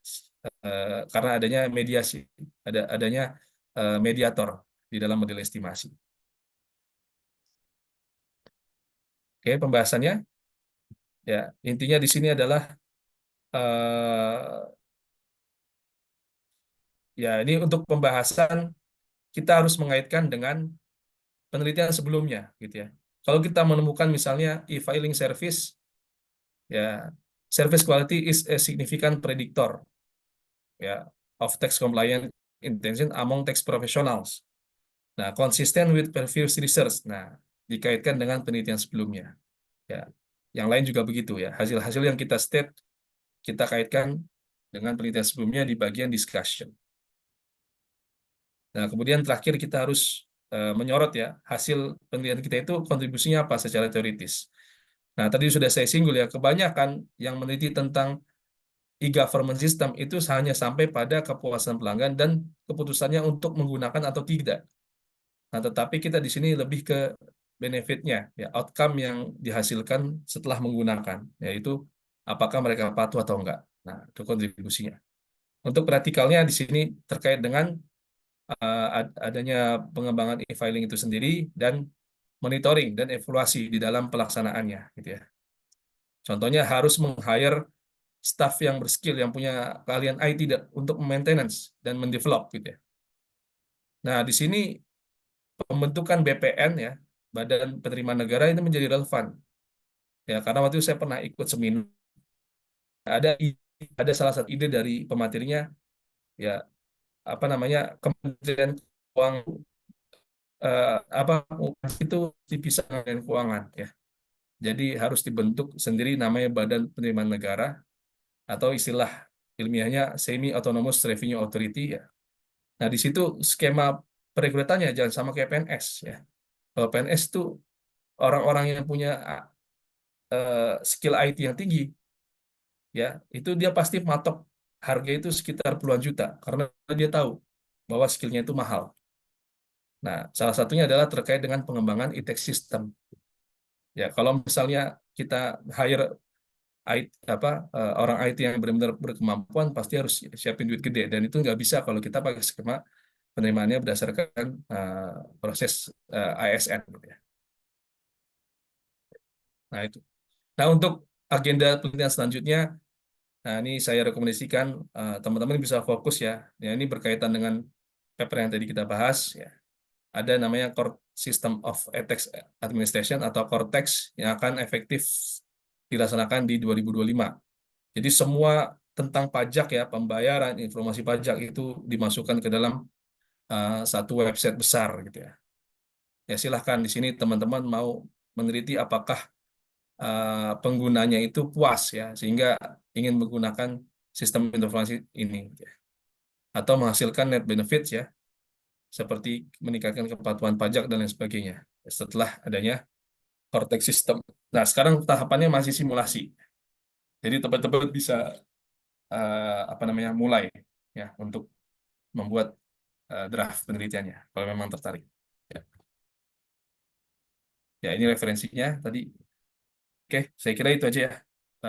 karena adanya mediasi, adanya mediator di dalam model estimasi. Oke, pembahasannya ya intinya di sini adalah ya ini untuk pembahasan kita harus mengaitkan dengan penelitian sebelumnya gitu ya. Kalau kita menemukan misalnya e-filing service ya service quality is a significant predictor ya of tax compliance intention among tax professionals. Nah, consistent with previous research. Nah, dikaitkan dengan penelitian sebelumnya. Ya, yang lain juga begitu ya. Hasil-hasil yang kita state kita kaitkan dengan penelitian sebelumnya di bagian discussion. Nah, kemudian terakhir kita harus menyorot ya hasil penelitian kita itu kontribusinya apa secara teoritis. Nah, tadi sudah saya singgul ya, kebanyakan yang meneliti tentang e-government system itu hanya sampai pada kepuasan pelanggan dan keputusannya untuk menggunakan atau tidak. Nah, tetapi kita di sini lebih ke benefitnya, ya outcome yang dihasilkan setelah menggunakan, yaitu apakah mereka patuh atau enggak. Nah, itu kontribusinya. Untuk praktikalnya di sini terkait dengan adanya pengembangan e-filing itu sendiri dan monitoring dan evaluasi di dalam pelaksanaannya, gitu ya. Contohnya harus meng-hire staff yang berskill, yang punya keahlian IT untuk maintenance dan mendevelop, gitu ya. Nah, di sini pembentukan BPN ya, Badan Penerimaan Negara itu menjadi relevan. Ya, karena waktu itu saya pernah ikut seminar, ada salah satu ide dari pematerinya ya apa namanya Kementerian Keuangan apa itu dipisah dengan keuangan ya. Jadi harus dibentuk sendiri namanya Badan Penerimaan Negara atau istilah ilmiahnya Semi Autonomous Revenue Authority ya. Nah, di situ skema perekrutannya jangan sama kayak PNS ya. Kalau PNS itu orang-orang yang punya skill IT yang tinggi ya, itu dia pasti matok harga itu sekitar puluhan juta karena dia tahu bahwa skillnya itu mahal. Nah, salah satunya adalah terkait dengan pengembangan e-tax system. Ya, kalau misalnya kita hire orang IT yang benar-benar berkemampuan, pasti harus siapin duit gede, dan itu nggak bisa kalau kita pakai skema penerimaannya berdasarkan proses ASN gitu ya. Nah itu. Nah, untuk agenda penelitian selanjutnya, nah ini saya rekomendasikan teman-teman bisa fokus ya. Ya, ini berkaitan dengan paper yang tadi kita bahas ya. Ada namanya Core System of Tax Administration atau Cortex yang akan efektif dilaksanakan di 2025. Jadi semua tentang pajak ya, pembayaran, informasi pajak itu dimasukkan ke dalam satu website besar gitu ya. Ya silahkan di sini teman-teman mau meneliti apakah penggunanya itu puas ya, sehingga ingin menggunakan sistem informasi ini gitu ya. Atau menghasilkan net benefits ya, seperti meningkatkan kepatuhan pajak dan lain sebagainya setelah adanya Cortex System. Nah, sekarang tahapannya masih simulasi. Jadi teman-teman bisa mulai ya untuk membuat draft penelitiannya kalau memang tertarik. Ya. Ya, ini referensinya tadi. Oke, saya kira itu aja ya.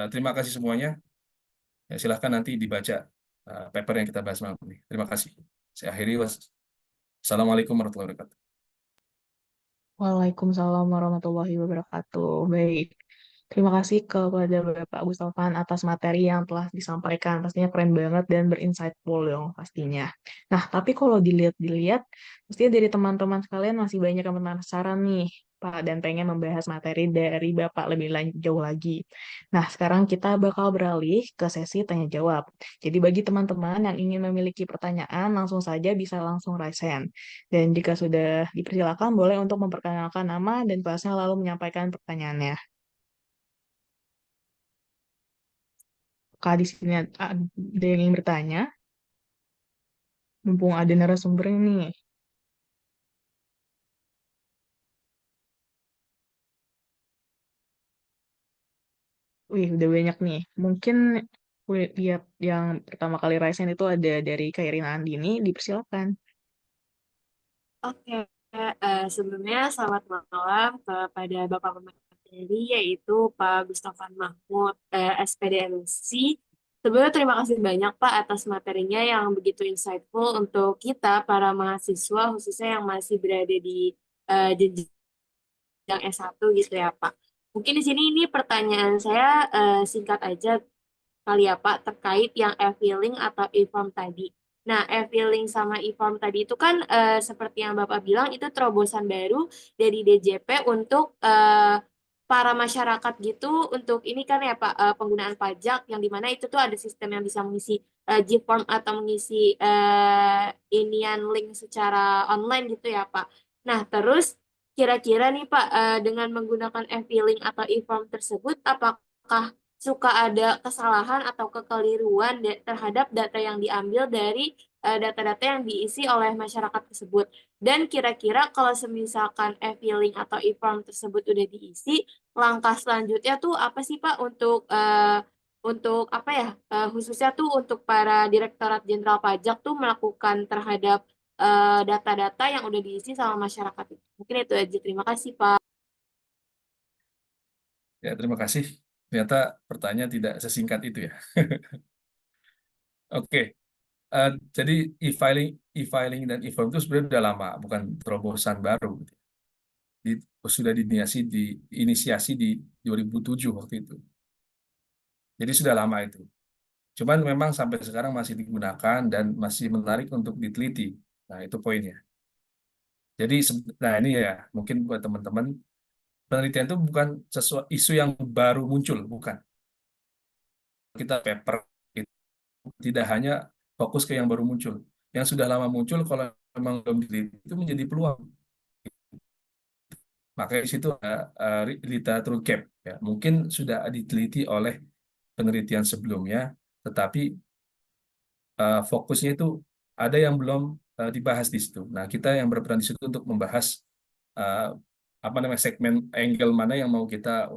Terima kasih semuanya. Ya, silahkan nanti dibaca paper yang kita bahas malam ini. Terima kasih. Saya akhiri. Wassalamualaikum warahmatullahi wabarakatuh. Waalaikumsalam warahmatullahi wabarakatuh. Baik. Terima kasih kepada Bapak Gustafan atas materi yang telah disampaikan. Pastinya keren banget dan berinsightful dong pastinya. Nah, tapi kalau dilihat-dilihat, pastinya dari teman-teman sekalian masih banyak yang penasaran nih, Pak, dan pengen membahas materi dari Bapak lebih jauh lagi. Nah, sekarang kita bakal beralih ke sesi tanya jawab. Jadi bagi teman-teman yang ingin memiliki pertanyaan, langsung saja bisa langsung raise hand. Dan jika sudah dipersilakan, boleh untuk memperkenalkan nama dan kelasnya lalu menyampaikan pertanyaannya. Kak, di sini ada yang ingin bertanya, mumpung ada narasumber nih. Wih, udah banyak nih. Mungkin lihat yang pertama kali raise hand itu ada dari Kairina Andini, dipersilakan. Oke, sebelumnya selamat malam kepada Bapak Pemateri, yaitu Pak Gustafan Mahmud, SPD MSc. Sebelumnya terima kasih banyak Pak atas materinya yang begitu insightful untuk kita, para mahasiswa, khususnya yang masih berada di jenjang S1 gitu ya Pak. Mungkin di sini ini pertanyaan saya singkat aja kali ya Pak, terkait yang e-filing atau e-form tadi. Nah, e-filing sama e-form tadi itu kan seperti yang Bapak bilang, itu terobosan baru dari DJP untuk para masyarakat gitu, untuk ini kan ya Pak, penggunaan pajak, yang dimana itu tuh ada sistem yang bisa mengisi G-form atau mengisi inian link secara online gitu ya Pak. Nah, terus kira-kira nih Pak, dengan menggunakan e-filing atau e-form tersebut, apakah suka ada kesalahan atau kekeliruan terhadap data yang diambil dari data-data yang diisi oleh masyarakat tersebut. Dan kira-kira kalau semisalkan e-filing atau e-form tersebut udah diisi, langkah selanjutnya tuh apa sih Pak untuk apa ya, khususnya tuh untuk para Direktorat Jenderal Pajak tuh melakukan terhadap data-data yang udah diisi sama masyarakat itu. Mungkin itu aja. Terima kasih Pak. Ya, terima kasih. Ternyata pertanyaan tidak sesingkat itu ya. Oke, jadi e-filing dan e-form itu sebenarnya udah lama, bukan terobosan baru. Sudah diinisiasi di 2007 waktu itu. Jadi sudah lama itu. Cuman memang sampai sekarang masih digunakan dan masih menarik untuk diteliti. Nah, itu poinnya. Jadi, nah ini ya, mungkin buat teman-teman, penelitian itu bukan sesuatu isu yang baru muncul, bukan. Kita paper itu tidak hanya fokus ke yang baru muncul. Yang sudah lama muncul, kalau memang belum diteliti, itu menjadi peluang. Makanya di situ ada literatur gap ya. Mungkin sudah diteliti oleh penelitian sebelumnya, tetapi fokusnya itu ada yang belum dibahas di situ. Nah, kita yang berperan di situ untuk membahas uh, apa namanya segmen angle mana yang mau kita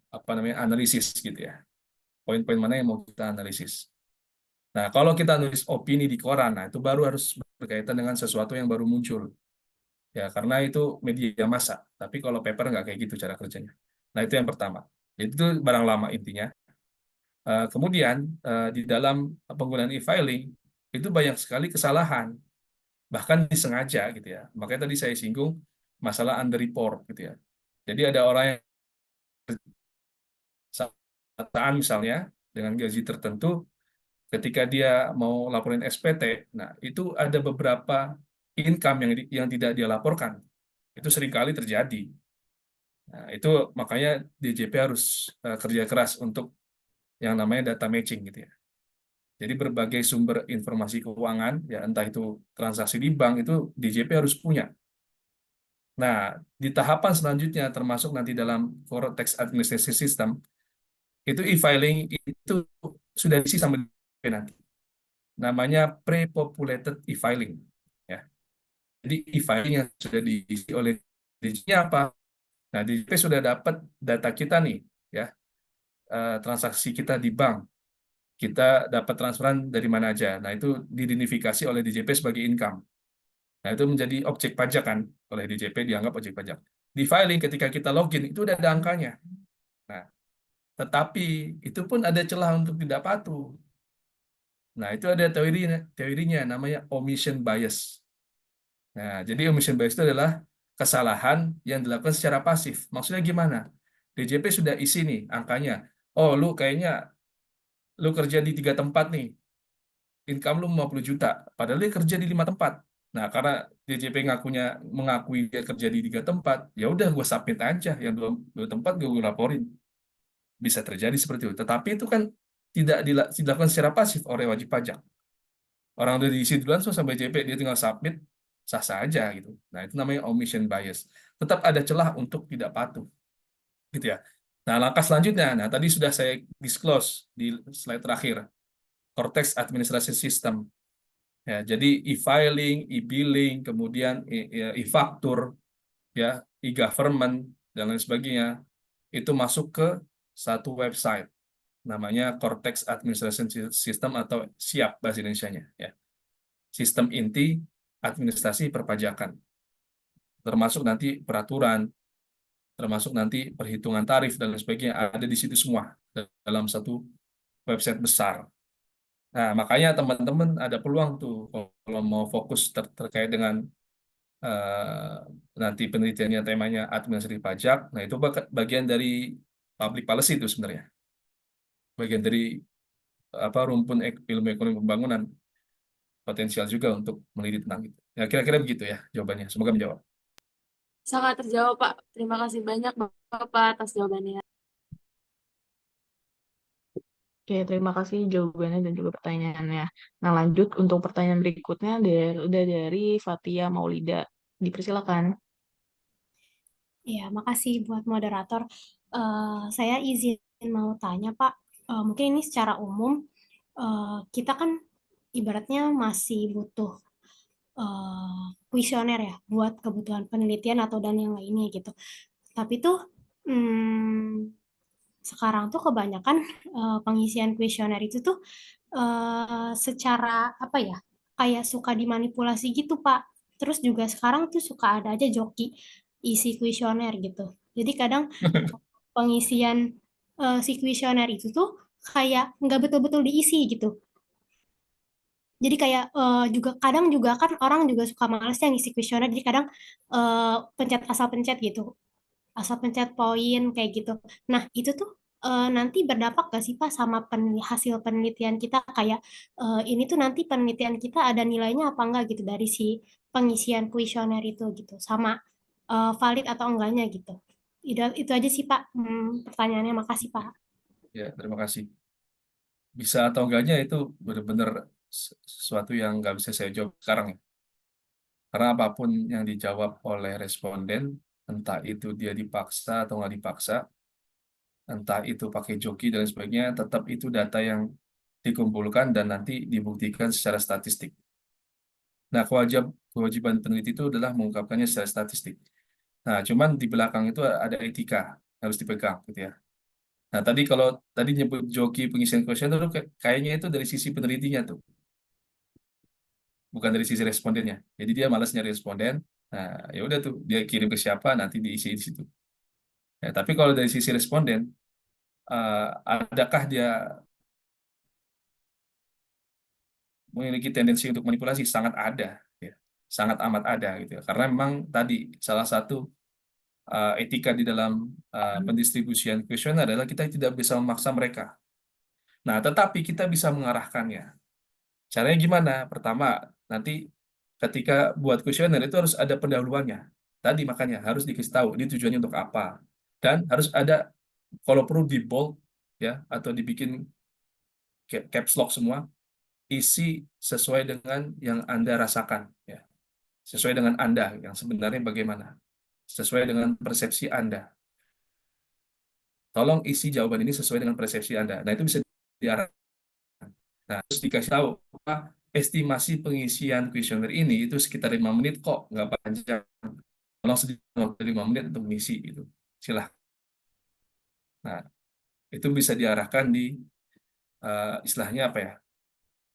apa namanya analisis gitu ya. Poin-poin mana yang mau kita analisis. Nah, kalau kita nulis opini di koran, nah itu baru harus berkaitan dengan sesuatu yang baru muncul. Ya, karena itu media massa. Tapi kalau paper nggak kayak gitu cara kerjanya. Nah, itu yang pertama. Itu barang lama intinya. Kemudian di dalam penggunaan e-filing itu banyak sekali kesalahan, bahkan disengaja gitu ya. Makanya tadi saya singgung masalah underreport gitu ya. Jadi ada orang yang sataan misalnya dengan gaji tertentu, ketika dia mau laporin SPT, nah itu ada beberapa income yang tidak dia laporkan. Itu seringkali terjadi. Nah, itu makanya DJP harus kerja keras untuk yang namanya data matching gitu ya. Jadi berbagai sumber informasi keuangan, ya entah itu transaksi di bank, itu DJP harus punya. Nah, di tahapan selanjutnya, termasuk nanti dalam Cortex Administration System, itu e-filing itu sudah diisi sama DJP nanti. Namanya pre-populated e-filing. Ya. Jadi e-filing yang sudah diisi oleh DJP apa? Nah, DJP sudah dapat data kita nih, ya transaksi kita di bank. Kita dapat transferan dari mana aja. Nah, itu diidentifikasi oleh DJP sebagai income. Nah, itu menjadi objek pajak kan, oleh DJP dianggap objek pajak. Di filing ketika kita login, itu udah ada angkanya. Nah, tetapi itu pun ada celah untuk tidak patuh. Nah, itu ada teorinya namanya omission bias. Nah, jadi omission bias itu adalah kesalahan yang dilakukan secara pasif. Maksudnya gimana? DJP sudah isi nih angkanya. Oh, lu kerja di 3 tempat nih, income lu 50 juta, padahal dia kerja di 5 tempat. Nah, karena DJP mengakui dia kerja di 3 tempat, ya udah gue submit aja yang dua tempat gue laporin. Bisa terjadi seperti itu. Tetapi itu kan tidak dilakukan secara pasif oleh wajib pajak. Orang udah diisi duluan so sampai JP dia tinggal submit, sah-sah aja gitu. Nah, itu namanya omission bias. Tetap ada celah untuk tidak patuh. Gitu ya. Nah, langkah selanjutnya, nah tadi sudah saya disclose di slide terakhir. Cortex Administration System. Ya, jadi e-filing, e-billing, kemudian e-faktur, ya, e-government dan lain sebagainya itu masuk ke satu website namanya Cortex Administration System atau SIAP bahasa Indonesianya, ya. Sistem inti administrasi perpajakan. Termasuk nanti peraturan, termasuk nanti perhitungan tarif dan lain sebagainya ada di situ semua dalam satu website besar. Nah, makanya teman-teman ada peluang tuh kalau mau fokus terkait dengan nanti penelitiannya temanya administrasi pajak. Nah, itu bagian dari public policy itu sebenarnya. Bagian dari rumpun ilmu ekonomi pembangunan, potensial juga untuk meneliti tentang itu. Ya, kira-kira begitu ya jawabannya. Semoga menjawab. Sangat terjawab, Pak. Terima kasih banyak, Bapak, atas jawabannya. Oke, terima kasih jawabannya dan juga pertanyaannya. Nah, lanjut untuk pertanyaan berikutnya udah dari Fatia Maulida. Dipersilakan. Ya, makasih buat moderator. Saya izin mau tanya, Pak. Mungkin ini secara umum, kita kan ibaratnya masih butuh kuesioner ya buat kebutuhan penelitian atau dan yang lainnya gitu. Tapi tuh sekarang tuh kebanyakan pengisian kuesioner itu tuh secara apa ya, kayak suka dimanipulasi gitu, Pak. Terus juga sekarang tuh suka ada aja joki isi kuesioner gitu. Jadi kadang pengisian si kuesioner itu tuh kayak nggak betul-betul diisi gitu. Jadi kayak juga kadang juga kan orang juga suka males yang ngisi kuesioner, jadi kadang pencet asal pencet gitu, asal pencet poin kayak gitu. Nah itu tuh nanti berdampak gak sih Pak sama hasil penelitian kita, kayak ini tuh nanti penelitian kita ada nilainya apa enggak gitu dari si pengisian kuesioner itu gitu, sama valid atau enggaknya gitu. Itu aja sih Pak. Pertanyaannya, makasih Pak. Ya, terima kasih. Bisa atau enggaknya itu benar-benar sesuatu yang nggak bisa saya jawab sekarang ya. Karena apapun yang dijawab oleh responden entah itu dia dipaksa atau nggak dipaksa, entah itu pakai joki dan sebagainya, tetap itu data yang dikumpulkan dan nanti dibuktikan secara statistik. Nah, kewajiban peneliti itu adalah mengungkapkannya secara statistik. Nah, cuman di belakang itu ada etika harus dipegang, gitu ya. Nah, kalau tadi nyebut joki pengisian kuesioner itu kayaknya itu dari sisi penelitinya tuh, bukan dari sisi respondennya. Jadi dia malas nyari responden. Nah, ya udah tuh dia kirim ke siapa nanti diisi di situ. Ya, tapi kalau dari sisi responden, adakah dia memiliki tendensi untuk manipulasi? Sangat ada, ya. Sangat amat ada gitu ya. Karena memang tadi salah satu etika di dalam pendistribusian kuesioner adalah kita tidak bisa memaksa mereka. Nah, tetapi kita bisa mengarahkannya. Caranya gimana? Pertama, nanti ketika buat kuesioner itu harus ada pendahuluannya. Tadi makanya harus dikasih tahu ini tujuannya untuk apa. Dan harus ada, kalau perlu di bold ya, atau dibikin caps lock semua, isi sesuai dengan yang Anda rasakan ya. Sesuai dengan Anda yang sebenarnya bagaimana. Sesuai dengan persepsi Anda. Tolong isi jawaban ini sesuai dengan persepsi Anda. Nah, itu bisa diarahkan. Nah, terus dikasih tahu, estimasi pengisian kuesioner ini itu sekitar 5 menit kok, nggak panjang. Tolong sedikit 5 menit untuk mengisi itu. Silahkan. Nah, itu bisa diarahkan di istilahnya apa ya?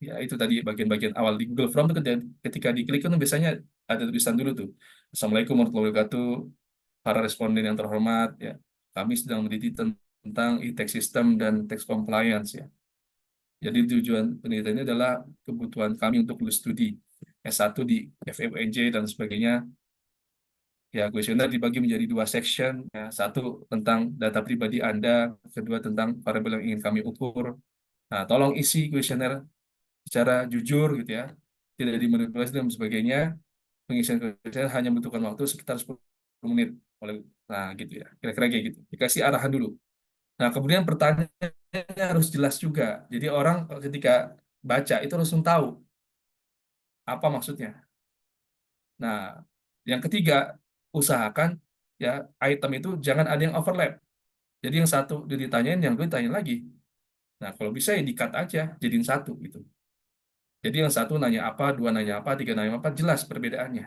Ya, itu tadi bagian-bagian awal di Google Form itu ketika diklik kan biasanya ada tulisan dulu tuh. Assalamualaikum warahmatullahi wabarakatuh. Para responden yang terhormat, ya. Kami sedang meneliti tentang e-tax system dan tax compliance, ya. Jadi tujuan penelitian ini adalah kebutuhan kami untuk lulus studi S1 di FEUNJ dan sebagainya. Ya, kuesioner dibagi menjadi 2 section. Ya. Satu tentang data pribadi Anda, kedua tentang variabel yang ingin kami ukur. Nah, tolong isi kuesioner secara jujur gitu ya. Tidak dimanipulasi dan sebagainya. Pengisian kuesioner hanya membutuhkan waktu sekitar 10 menit. Nah, gitu ya. Kira-kira kayak gitu. Dikasih arahan dulu. Nah, kemudian pertanyaannya harus jelas juga. Jadi orang ketika baca itu langsung tahu apa maksudnya. Nah, yang ketiga, usahakan ya item itu jangan ada yang overlap. Jadi yang satu ditanyain, yang kedua ditanyain lagi. Nah, kalau bisa ya di-cut aja, jadiin satu gitu. Jadi yang satu nanya apa, dua nanya apa, tiga nanya apa, jelas perbedaannya.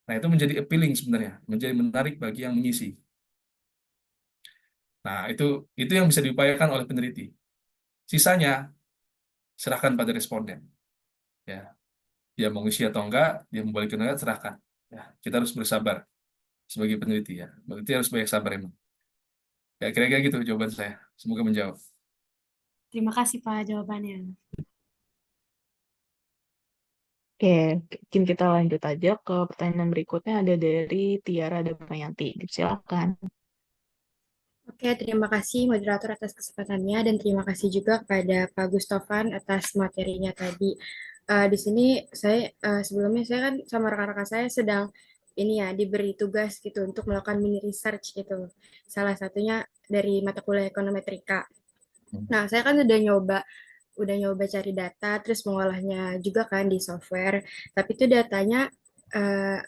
Nah, itu menjadi appealing sebenarnya, menjadi menarik bagi yang mengisi. Nah, itu yang bisa diupayakan oleh peneliti. Sisanya serahkan pada responden. Ya, dia mau ngisi atau enggak, dia mau balik enggak, serahkan. Ya, kita harus bersabar sebagai peneliti ya. Peneliti harus banyak sabar emang. Ya, kira-kira gitu jawaban saya. Semoga menjawab. Terima kasih Pak jawabannya. Oke, mungkin kita lanjut aja ke pertanyaan berikutnya ada dari Tiara Damayanti. Silakan. Oke, terima kasih moderator atas kesempatannya dan terima kasih juga kepada Pak Gustofan atas materinya tadi. Di sini sebelumnya saya kan sama rekan-rekan saya sedang ini ya diberi tugas gitu untuk melakukan mini research gitu. Salah satunya dari mata kuliah ekonometrika. Nah, saya kan udah nyoba cari data, terus mengolahnya juga kan di software. Tapi itu datanya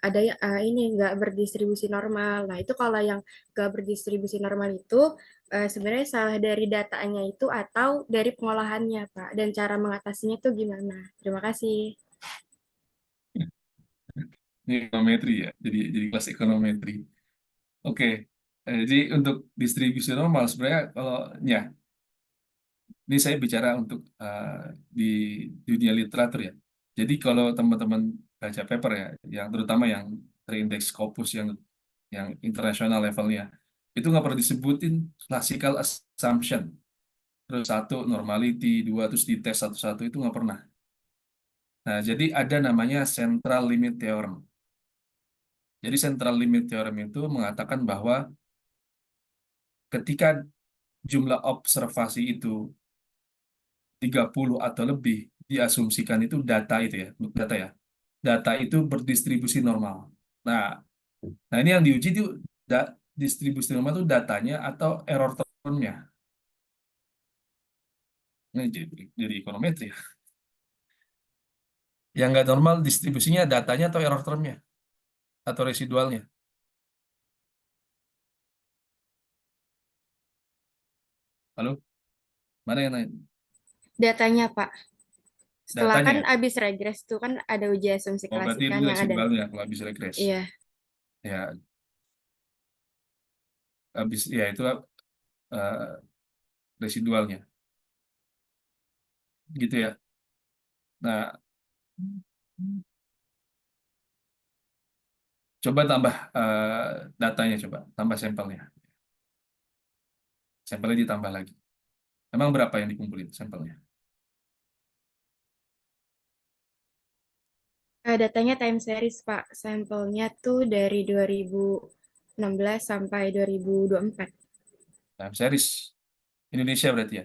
ada ini nggak berdistribusi normal. Nah, itu kalau yang nggak berdistribusi normal itu sebenarnya salah dari datanya itu atau dari pengolahannya, Pak. Dan cara mengatasinya itu gimana? Terima kasih. Ini ekonometri ya, jadi kelas ekonometri. Oke, jadi untuk distribusi normal sebenarnya kalau ya, ini saya bicara untuk di dunia literatur ya. Jadi kalau teman-teman baca paper ya, yang terutama yang terindeks Scopus yang internasional levelnya, itu nggak pernah disebutin classical assumption. Terus satu normality, dua terus dites satu-satu itu nggak pernah. Nah, jadi ada namanya central limit theorem. Jadi central limit theorem itu mengatakan bahwa ketika jumlah observasi itu 30 atau lebih, diasumsikan itu data itu ya, data ya. Data itu berdistribusi normal. Nah, ini yang diuji itu distribusi normal itu datanya atau error termnya. Ini jadi ekonometri ya. Yang nggak normal distribusinya datanya atau error termnya atau residualnya. Halo, mana yang nanya? Datanya, Pak. Setelah kan Datanya. habis regres tuh kan ada uji asumsi Oh, berarti klasikan itu yang ada. residualnya kalau habis regres. Iya. Ya, habis ya itu residualnya. Gitu ya. Nah, coba tambah datanya, coba tambah sampelnya. Sampelnya ditambah lagi. Emang berapa yang dikumpulin sampelnya? Datanya time series, Pak. Sampelnya tuh dari 2016 sampai 2024. Time series Indonesia berarti ya.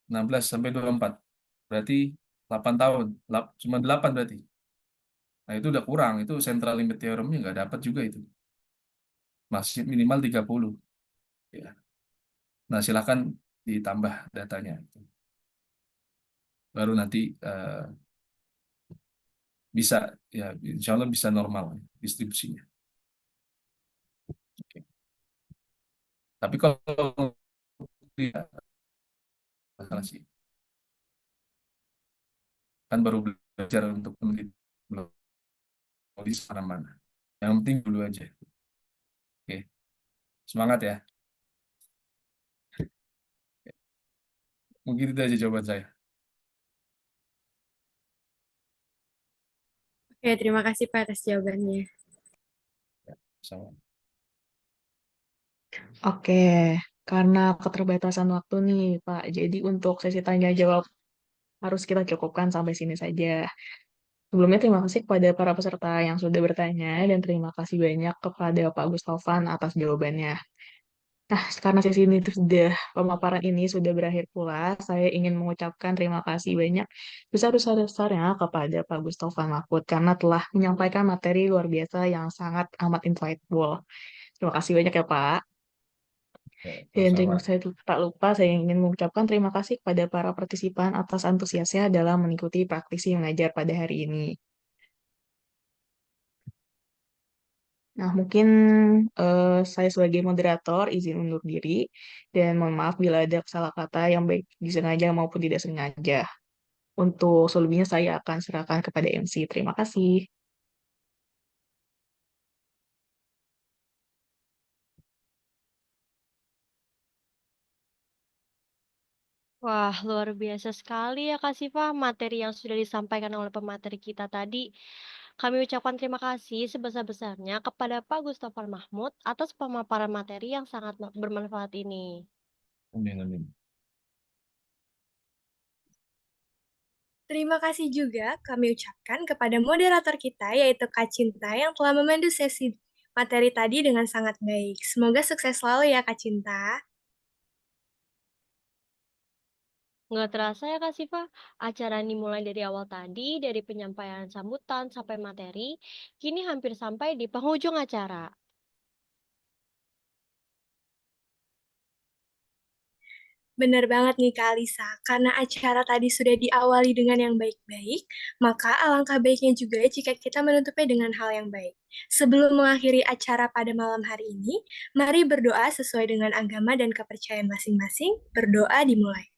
16 sampai 24. Berarti 8 tahun. Cuma 8 berarti. Nah, itu udah kurang. Itu central limit theoremnya nggak dapat juga itu. Masih minimal 30. Ya. Nah, silakan ditambah datanya. Baru nanti bisa, ya insya Allah bisa normal distribusinya. Oke. Tapi kalau ya, masalah sih. Kan baru belajar untuk meneliti, belum di mana-mana. Yang penting dulu aja. Oke. Semangat ya. Mungkin itu aja jawaban saya. Oke, terima kasih Pak atas jawabannya. Sama. Oke, karena keterbatasan waktu nih, Pak. Jadi untuk sesi tanya jawab harus kita cukupkan sampai sini saja. Sebelumnya terima kasih kepada para peserta yang sudah bertanya dan terima kasih banyak kepada Pak Gustafan atas jawabannya. Nah, karena sesi ini sudah pemaparan ini sudah berakhir pula, saya ingin mengucapkan terima kasih banyak besar-besarnya kepada Pak Gustafan Mahfud karena telah menyampaikan materi luar biasa yang sangat amat insightful. Terima kasih banyak ya Pak. Ya, Dan sama. saya tak lupa, saya ingin mengucapkan terima kasih kepada para partisipan atas antusiasnya dalam mengikuti praktisi mengajar pada hari ini. Nah, mungkin saya sebagai moderator izin undur diri dan mohon maaf bila ada salah kata yang baik disengaja maupun tidak sengaja. Untuk selebihnya saya akan serahkan kepada MC. Terima kasih. Wah, luar biasa sekali ya Kak Siva materi yang sudah disampaikan oleh pemateri kita tadi. Kami ucapkan terima kasih sebesar-besarnya kepada Pak Gustafar Mahmud atas pemaparan materi yang sangat bermanfaat ini. Amin, amin. Terima kasih juga kami ucapkan kepada moderator kita, yaitu Kak Cinta, yang telah memandu sesi materi tadi dengan sangat baik. Semoga sukses selalu ya, Kak Cinta. Nggak terasa ya Kak Siva, acara ini mulai dari awal tadi, dari penyampaian sambutan sampai materi, kini hampir sampai di penghujung acara. Benar banget nih Kak Alisa, karena acara tadi sudah diawali dengan yang baik-baik, maka alangkah baiknya juga jika kita menutupnya dengan hal yang baik. Sebelum mengakhiri acara pada malam hari ini, mari berdoa sesuai dengan agama dan kepercayaan masing-masing. Berdoa dimulai.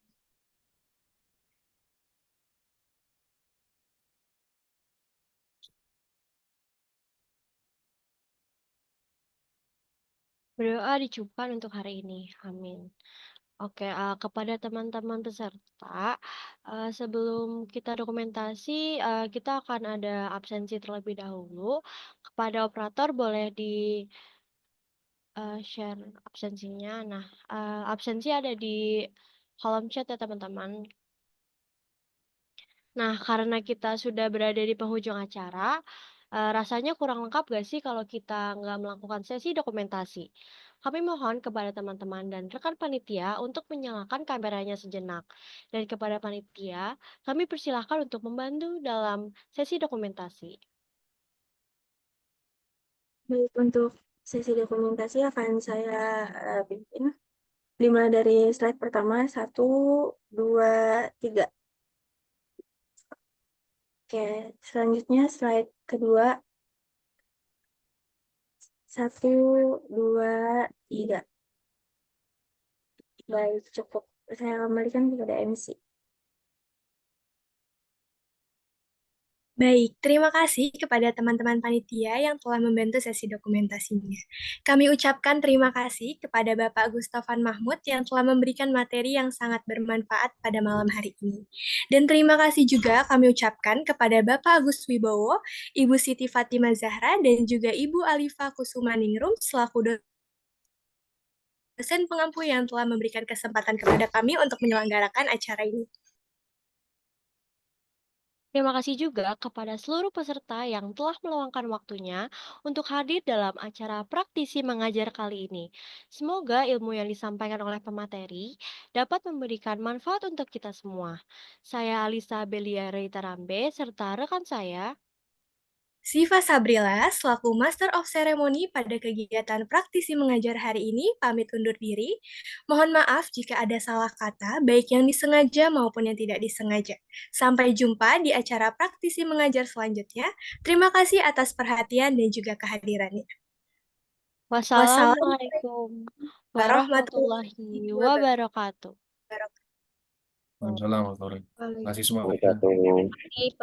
Berdoa dicukupkan untuk hari ini. Amin. Oke, kepada teman-teman peserta, sebelum kita dokumentasi, kita akan ada absensi terlebih dahulu. Kepada operator boleh di share absensinya. Nah, absensi ada di kolom chat ya teman-teman. Nah, karena kita sudah berada di penghujung acara, rasanya kurang lengkap gak sih kalau kita nggak melakukan sesi dokumentasi? Kami mohon kepada teman-teman dan rekan panitia untuk menyalakan kameranya sejenak. Dan kepada panitia, kami persilahkan untuk membantu dalam sesi dokumentasi. Baik, untuk sesi dokumentasi akan saya bikin. Dimulai dari slide pertama, 1, 2, 3. Oke, selanjutnya slide kedua, 1, 2, 3. Baik, cukup. Saya kembalikan kepada MC. Baik, terima kasih kepada teman-teman panitia yang telah membantu sesi dokumentasinya. Kami ucapkan terima kasih kepada Bapak Gustafan Mahmud yang telah memberikan materi yang sangat bermanfaat pada malam hari ini. Dan terima kasih juga kami ucapkan kepada Bapak Agus Wibowo, Ibu Siti Fatimah Zahra, dan juga Ibu Alifa Kusumaningrum selaku dosen pengampu yang telah memberikan kesempatan kepada kami untuk menyelenggarakan acara ini. Terima kasih juga kepada seluruh peserta yang telah meluangkan waktunya untuk hadir dalam acara praktisi mengajar kali ini. Semoga ilmu yang disampaikan oleh pemateri dapat memberikan manfaat untuk kita semua. Saya Alisa Belia Reitarambe serta rekan saya. Siva Sabrila, selaku Master of Ceremony pada kegiatan praktisi mengajar hari ini, pamit undur diri. Mohon maaf jika ada salah kata, baik yang disengaja maupun yang tidak disengaja. Sampai jumpa di acara praktisi mengajar selanjutnya. Terima kasih atas perhatian dan juga kehadirannya. Wassalamualaikum warahmatullahi warahmatullahi wabarakatuh. wabarakatuh. Waalaikumsalam warahmatullahi wabarakatuh. Terima kasih semua. Wabarakatuh.